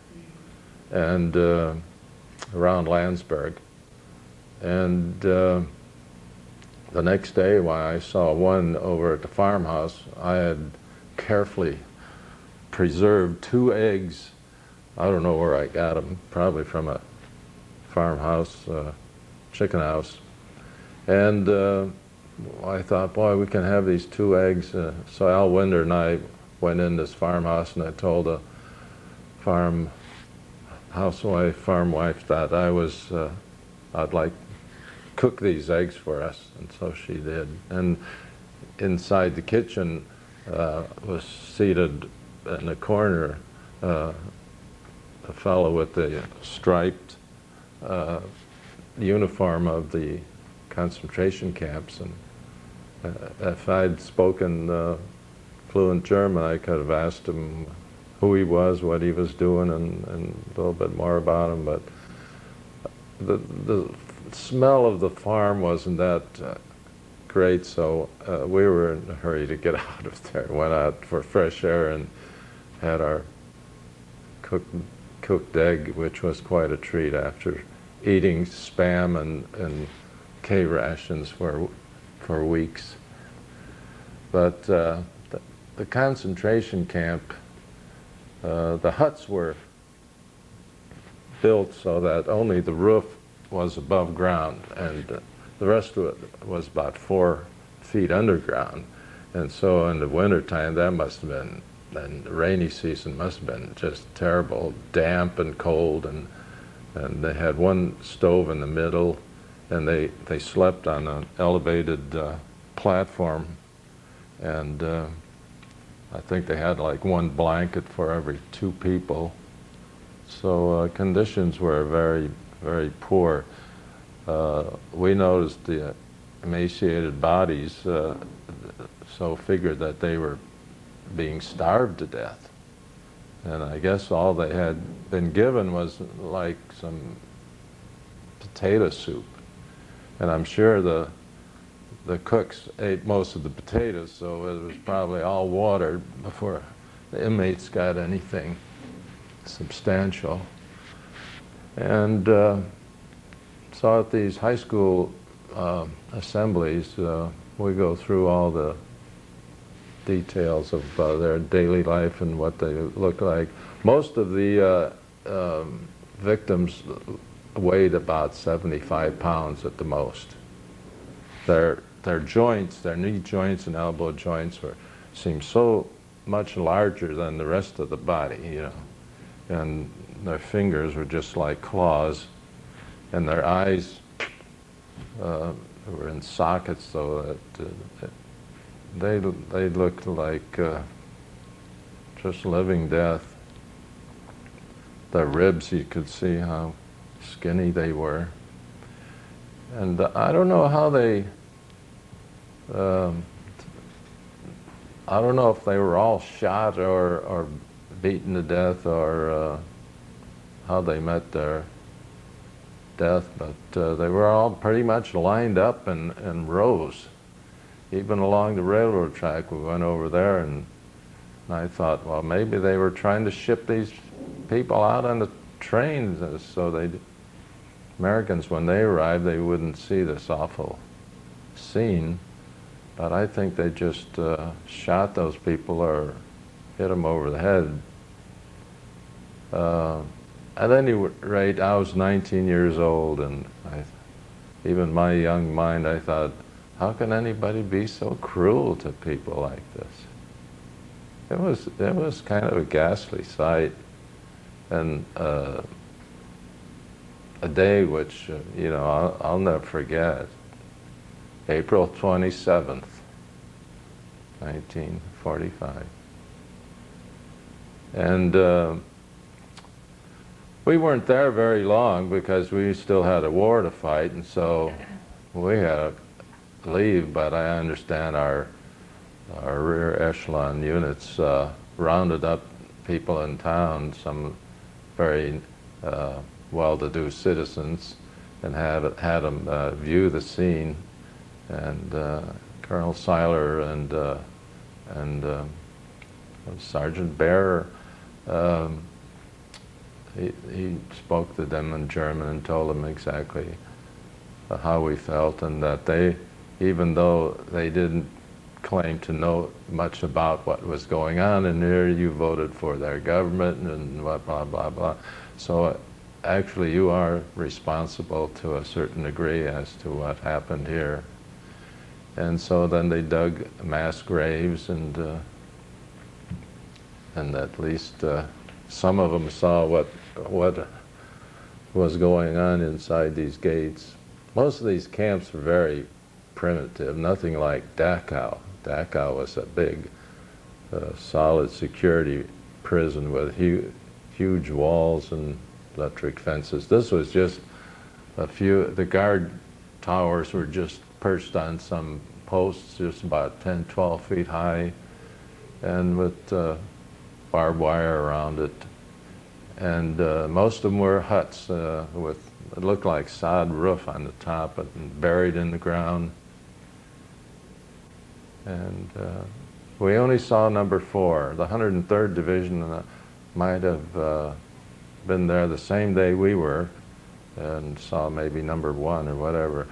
Speaker 2: and around Landsberg. And the next day, when I saw one over at the farmhouse, I had carefully preserved 2 eggs. I don't know where I got them, probably from a farmhouse, chicken house. And I thought, boy, we can have these 2 eggs. So Al Winder and I went in this farmhouse, and I told the farm wife that I'd like cook these eggs for us, and so she did. And inside the kitchen was seated in the corner a fellow with the striped uniform of the concentration camps, and if I'd spoken fluent German, I could have asked him who he was, what he was doing, and a little bit more about him. But the smell of the farm wasn't that great, so we were in a hurry to get out of there. Went out for fresh air and had our cooked egg, which was quite a treat after eating Spam and K rations for weeks. But the concentration camp, the huts were built so that only the roof was above ground, and the rest of it was about 4 feet underground. And so in the wintertime, that must have been, and the rainy season must have been just terrible, damp and cold, and they had one stove in the middle, and they slept on an elevated platform, and I think they had like 1 blanket for every 2 people. So conditions were very, very poor. We noticed the emaciated bodies, so figured that they were being starved to death. And I guess all they had been given was like some potato soup. And I'm sure the cooks ate most of the potatoes, so it was probably all water before the inmates got anything substantial. And so at these high school assemblies, we go through all the details of their daily life and what they look like. Most of the victims weighed about 75 pounds at the most. Their joints, their knee joints and elbow joints seemed so much larger than the rest of the body, you know. And their fingers were just like claws, and their eyes were in sockets, so that they looked like just living death. The ribs, you could see how skinny they were. And I don't know how they, I don't know if they were all shot or beaten to death, or how they met their death, but they were all pretty much lined up in rows. Even along the railroad track, we went over there, and I thought, well, maybe they were trying to ship these people out on the trains, so Americans, when they arrived, they wouldn't see this awful scene. But I think they just shot those people or hit them over the head. At any rate, I was 19 years old, and even my young mind, I thought, how can anybody be so cruel to people like this? It was kind of a ghastly sight, and a day which you know I'll never forget. April 27th, 1945, and we weren't there very long because we still had a war to fight, and so we had to leave. But I understand our rear echelon units rounded up people in town, some very well-to-do citizens, and had them view the scene. And Colonel Seiler and Sergeant Bear, he spoke to them in German and told them exactly how we felt, and that they, even though they didn't claim to know much about what was going on in there, you voted for their government and blah, blah, blah, blah. So actually you are responsible to a certain degree as to what happened here. And so then they dug mass graves, and at least some of them saw what was going on inside these gates. Most of these camps were very primitive, nothing like Dachau. Dachau was a big, solid security prison with huge walls and electric fences. This was just a few. The guard towers were just perched on some posts, just about 10, 12 feet high, and with barbed wire around it. And most of them were huts with, it looked like sod roof on the top, and buried in the ground. And we only saw number 4. The 103rd Division might have been there the same day we were, and saw maybe number 1 or whatever.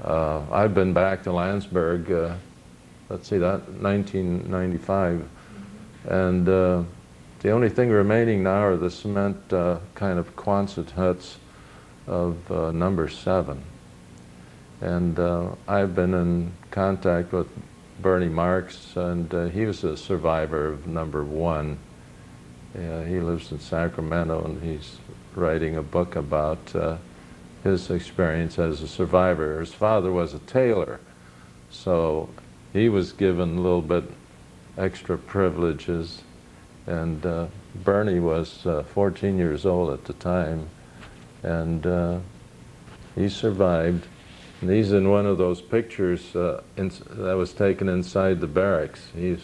Speaker 2: I've been back to Landsberg, let's see, that 1995, and the only thing remaining now are the cement kind of Quonset huts of number 7. And I've been in contact with Bernie Marks, and he was a survivor of number 1. He lives in Sacramento, and he's writing a book about his experience as a survivor. His father was a tailor, so he was given a little bit extra privileges, and Bernie was 14 years old at the time, and he survived. And he's in one of those pictures that was taken inside the barracks. He's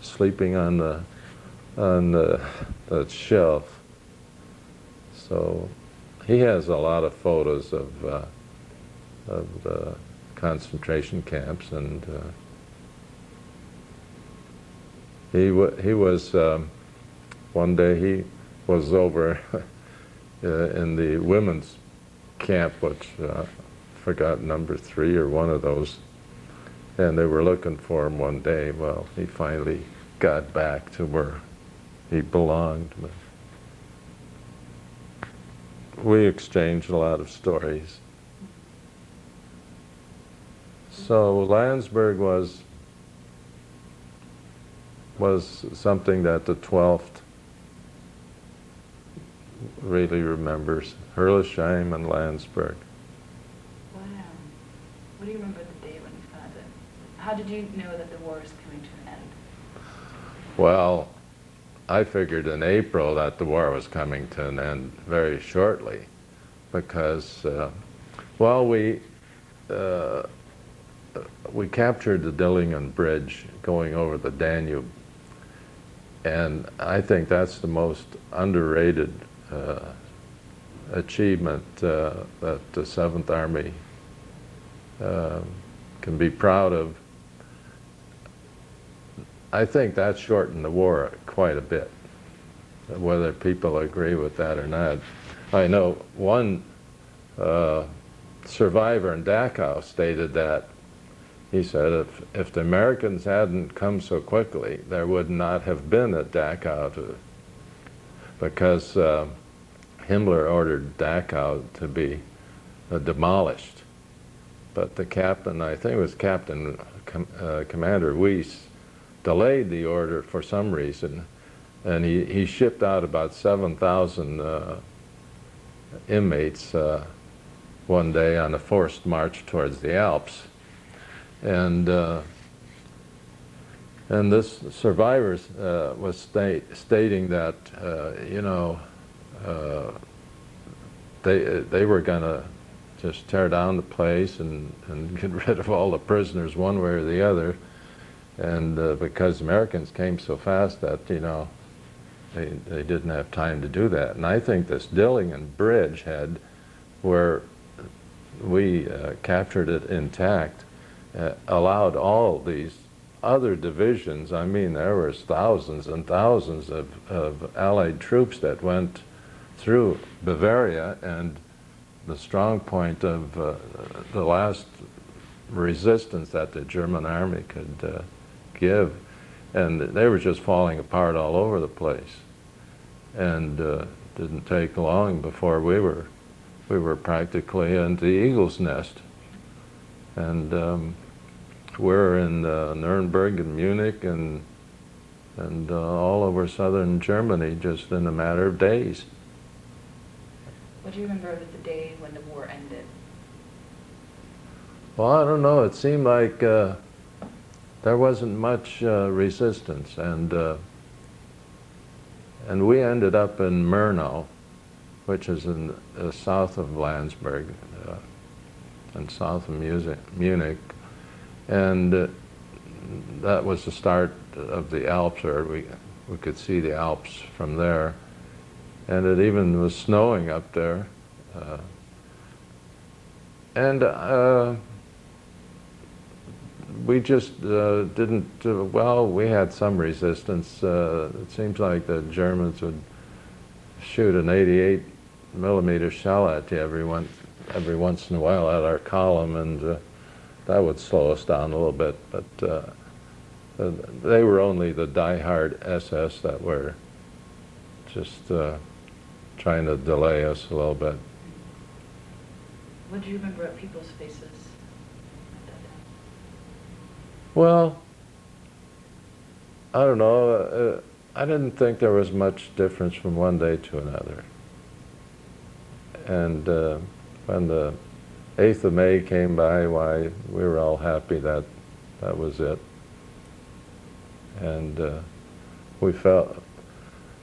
Speaker 2: sleeping on the shelf. So he has a lot of photos of the concentration camps, and he was one day he was over in the women's camp, which forgot number 3 or one of those, and they were looking for him one day. Well, he finally got back to where he belonged. But we exchanged a lot of stories. So Landsberg was something that the 12th really remembers. Herlesheim and Landsberg.
Speaker 1: Wow. How did you know that the war was coming to an end?
Speaker 2: Well, I figured in April that the war was coming to an end very shortly because, well, we captured the Dillingen Bridge going over the Danube, and I think that's the most underrated achievement that the 7th Army can be proud of. I think that shortened the war quite a bit, whether people agree with that or not. I know one survivor in Dachau stated that. He said if the Americans hadn't come so quickly, there would not have been a Dachau because Himmler ordered Dachau to be demolished. But the captain, I think it was Commander Weiss, delayed the order for some reason, and he shipped out about 7,000 inmates one day on a forced march towards the Alps. And this survivor was stating that, you know, they were going to just tear down the place and get rid of all the prisoners one way or the other. And because Americans came so fast that, you know, they didn't have time to do that. And I think this Dillingen Bridge had, where we captured it intact, allowed all these other divisions, I mean, there was thousands and thousands of Allied troops that went through Bavaria, and the strong point of the last resistance that the German army could give, and they were just falling apart all over the place. And didn't take long before we were practically into the eagle's nest. And we're in Nuremberg and Munich and all over southern Germany just in a matter of days.
Speaker 1: What do you remember of the day when the war ended?
Speaker 2: Well, I don't know. It seemed like there wasn't much resistance, and we ended up in Murnau, which is in south of Landsberg and south of Munich, and that was the start of the Alps, or we could see the Alps from there, and it even was snowing up there, and we just didn't, well, we had some resistance. It seems like the Germans would shoot an 88mm shell at you every once in a while at our column, and that would slow us down a little bit. But they were only the die-hard SS that were just trying to delay us a little bit.
Speaker 1: What do you remember of people's faces at that time?
Speaker 2: Well, I don't know. I didn't think there was much difference from one day to another. And when the 8th of May came by, why, we were all happy that that was it. And we felt,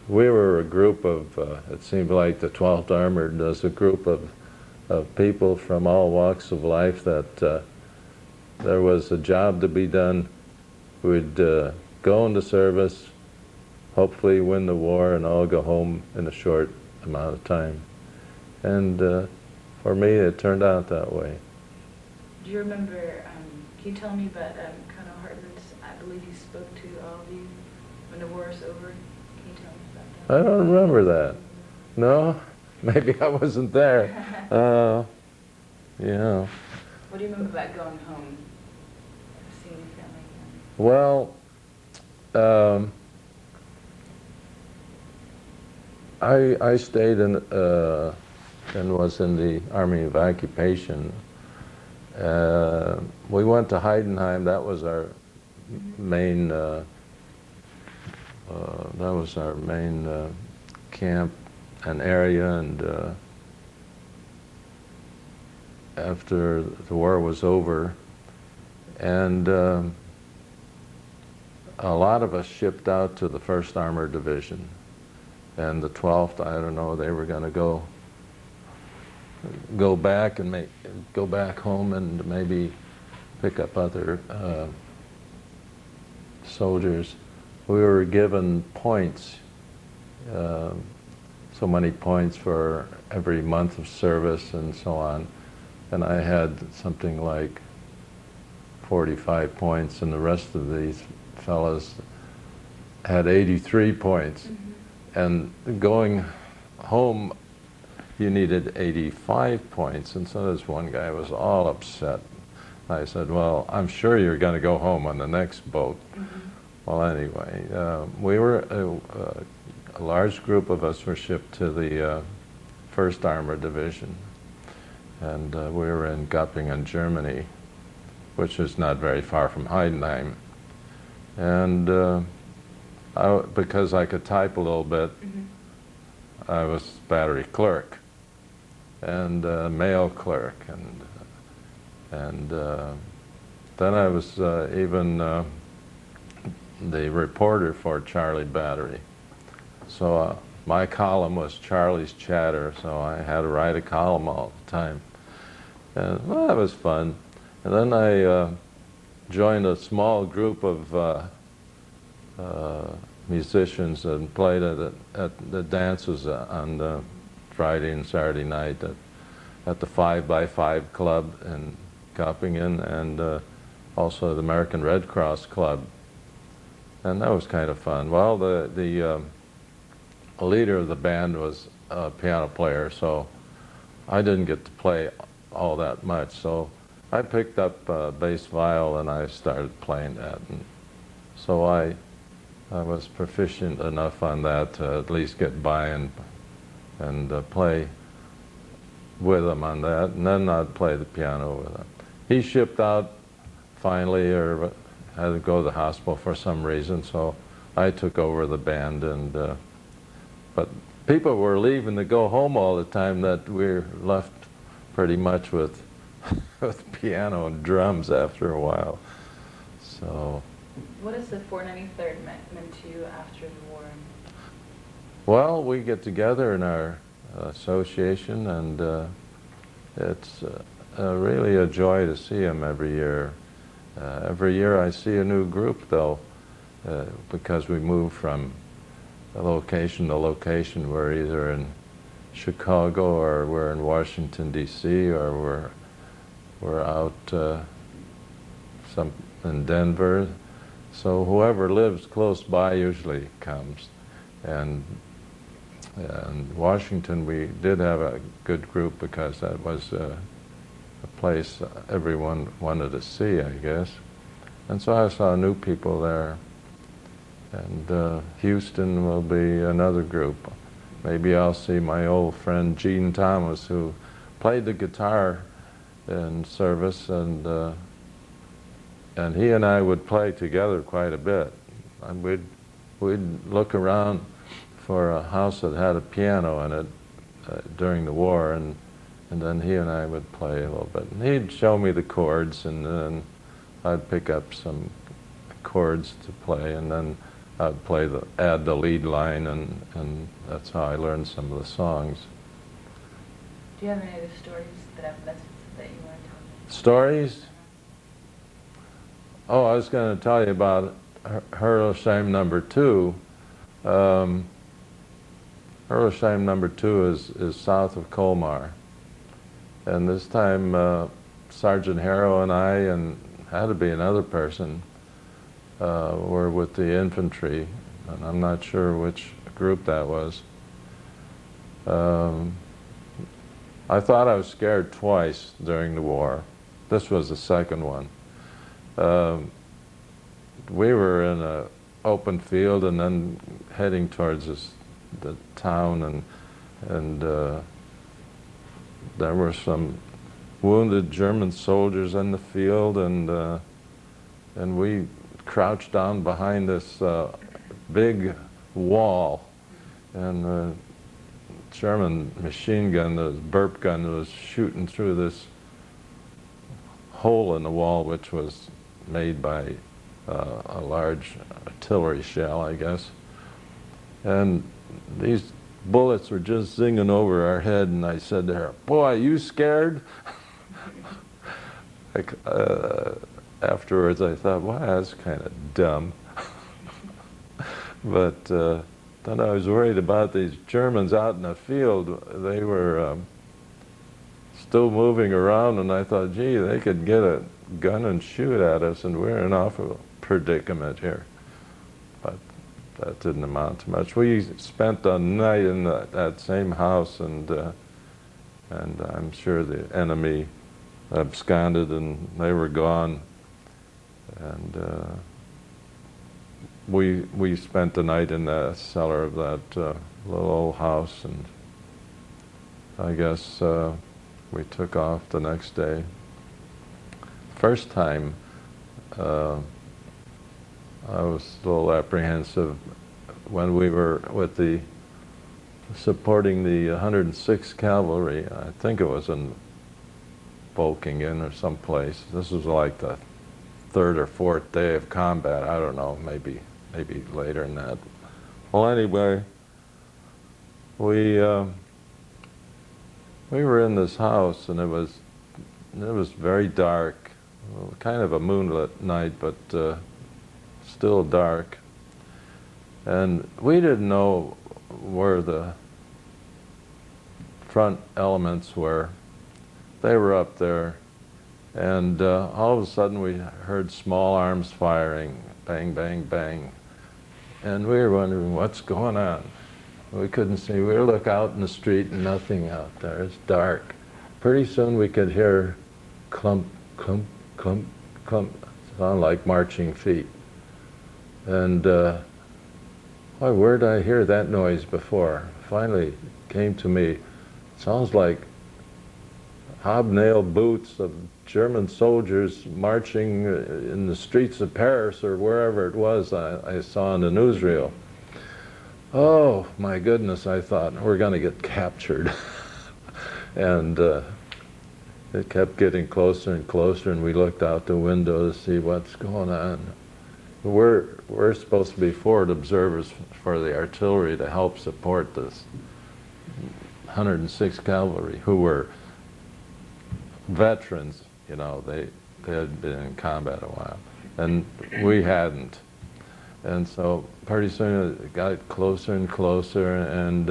Speaker 2: we were a group of, it seemed like the 12th Armored was a group of people from all walks of life that there was a job to be done. We'd go into service, hopefully win the war, and all go home in a short amount of time. And for me, it turned out that way.
Speaker 1: Do you remember, can you tell me about Colonel Hartman's, I believe he spoke to all of you when the war is over? Can you tell me about that?
Speaker 2: I don't remember that. No? Maybe I wasn't there. Yeah.
Speaker 1: What do you remember about going home, seeing your family again?
Speaker 2: Well, I stayed in and was in the Army of Occupation. We went to Heidenheim. That was our main. Camp and area, and after the war was over, And a lot of us shipped out to the 1st Armored Division. And the 12th, I don't know, they were going to go back and go back home and maybe pick up other soldiers. We were given points, so many points for every month of service and so on. And I had something like 45 points, and the rest of these fellas had 83 points. Mm-hmm. And going home, you needed 85 points, and so this one guy was all upset. I said, well, I'm sure you're going to go home on the next boat. Mm-hmm. Well, anyway, we were, a large group of us were shipped to the 1st Armored Division, and we were in Göppingen, Germany, which is not very far from Heidenheim. And because I could type a little bit, mm-hmm. I was battery clerk and mail clerk, and then I was even the reporter for Charlie Battery. So my column was Charlie's Chatter, so I had to write a column all the time. And well, that was fun. And then I joined a small group of musicians and played at the dances on Friday and Saturday night at the 5x5 Club in Göppingen, and also the American Red Cross Club. And that was kind of fun. Well, the leader of the band was a piano player, so I didn't get to play all that much. So I picked up bass viol and I started playing that. And so I was proficient enough on that to at least get by and play with him on that. And then I'd play the piano with him. He shipped out finally, or had to go to the hospital for some reason, so I took over the band. And but people were leaving to go home all the time, that we were left pretty much with piano and drums after a while. So.
Speaker 1: What has the 493rd meant to you after the war?
Speaker 2: Well, we get together in our association, and it's really a joy to see them every year. Every year I see a new group, though, because we move from location to location. We're either in Chicago, or we're in Washington, D.C., or we're out in Denver. So whoever lives close by usually comes. And in Washington, we did have a good group because that was a place everyone wanted to see, I guess. And so I saw new people there. And Houston will be another group. Maybe I'll see my old friend Gene Thomas, who played the guitar in service, and he and I would play together quite a bit. And we'd look around for a house that had a piano in it during the war, and then he and I would play a little bit. And he'd show me the chords, and then I'd pick up some chords to play, and then I'd add the lead line, and that's how I learned some of the songs.
Speaker 1: Do you have any other stories that you want to tell me?
Speaker 2: Stories? Oh, I was going to tell you about Hurlesheim number 2. Hurlesheim number 2 is south of Colmar. And this time, Sergeant Harrow and I, and had to be another person, were with the infantry, and I'm not sure which group that was. I thought I was scared twice during the war. This was the second one. We were in an open field and then heading towards the town, and there were some wounded German soldiers in the field, and we crouched down behind this big wall, and the German machine gun, the burp gun, was shooting through this hole in the wall, which was made by a large artillery shell, I guess. And these bullets were just zinging over our head, and I said to her, "Boy, you scared?" Like, afterwards I thought, wow, that's kind of dumb. But then I was worried about these Germans out in the field. They were still moving around, and I thought, gee, they could get a gun and shoot at us, and we're in an awful predicament here. But that didn't amount to much. We spent a night in that same house, and I'm sure the enemy absconded and they were gone. And we spent the night in the cellar of that little old house, and I guess we took off the next day. First time, I was a little apprehensive when we were with supporting the 106th Cavalry. I think it was in Volkingen or someplace. This was like the third or fourth day of combat. I don't know, maybe later than that. Well, anyway, we were in this house, and it was very dark, kind of a moonlit night, but still dark. And we didn't know where the front elements were. They were up there, and all of a sudden we heard small arms firing, bang, bang, bang. And we were wondering, what's going on? We couldn't see. We would look out in the street and nothing out there. It's dark. Pretty soon we could hear clump, clump, clump, clump, sound like marching feet. And boy, where did I hear that noise before? Finally it came to me. It sounds like hobnailed boots of German soldiers marching in the streets of Paris or wherever it was I saw in the newsreel. Oh my goodness, I thought, we're going to get captured. And it kept getting closer and closer, and we looked out the window to see what's going on. We're supposed to be forward observers for the artillery to help support this 106th Cavalry, who were veterans. You know, they had been in combat a while, and we hadn't. And so pretty soon it got closer and closer, and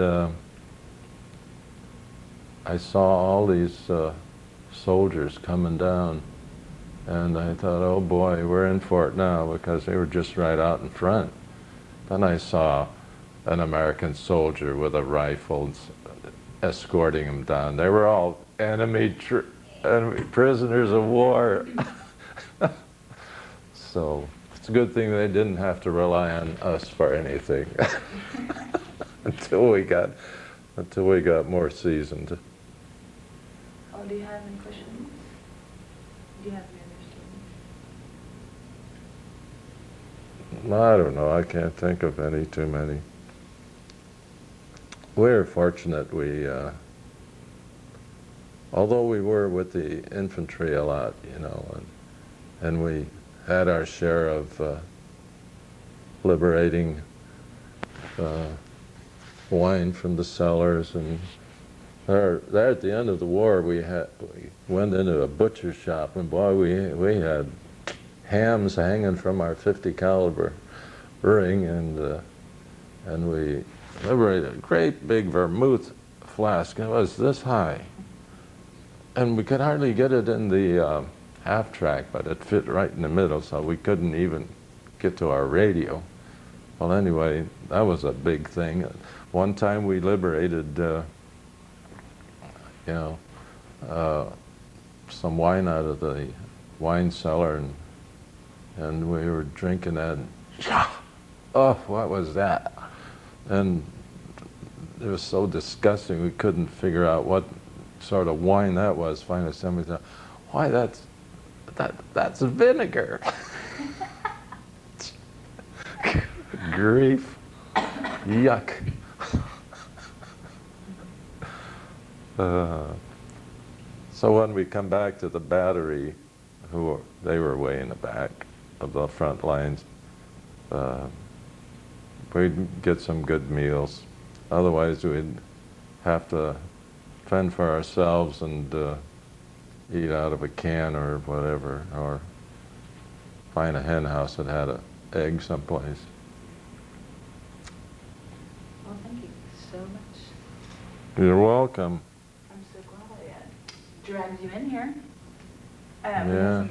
Speaker 2: I saw all these soldiers coming down, and I thought, oh boy, we're in for it now, because they were just right out in front. Then I saw an American soldier with a rifle escorting them down. They were all enemy prisoners of war. So it's a good thing they didn't have to rely on us for anything until we got more seasoned.
Speaker 1: Oh, do you have any questions? Do you have any other stories?
Speaker 2: I don't know. I can't think of any too many. We're fortunate. Although we were with the infantry a lot, you know, and we had our share of liberating wine from the cellars, and there at the end of the war we went into a butcher shop, and boy, we had hams hanging from our 50 caliber ring, and we liberated a great big vermouth flask. It was this high, and we could hardly get it in the half track, but it fit right in the middle, so we couldn't even get to our radio. Well, anyway, that was a big thing. One time we liberated, some wine out of the wine cellar, and we were drinking that. And, oh, what was that? And it was so disgusting. We couldn't figure out what sort of wine that was. Finally, somebody said, "Why, that's vinegar." Grief. Yuck. So when we come back to the battery, they were way in the back, of the front lines. We'd get some good meals. Otherwise, we'd have to fend for ourselves and eat out of a can or whatever, or find a hen house that had an egg someplace.
Speaker 1: Well, thank you so much.
Speaker 2: You're welcome.
Speaker 1: I'm so glad I dragged you in here. We
Speaker 2: Yeah.
Speaker 1: have some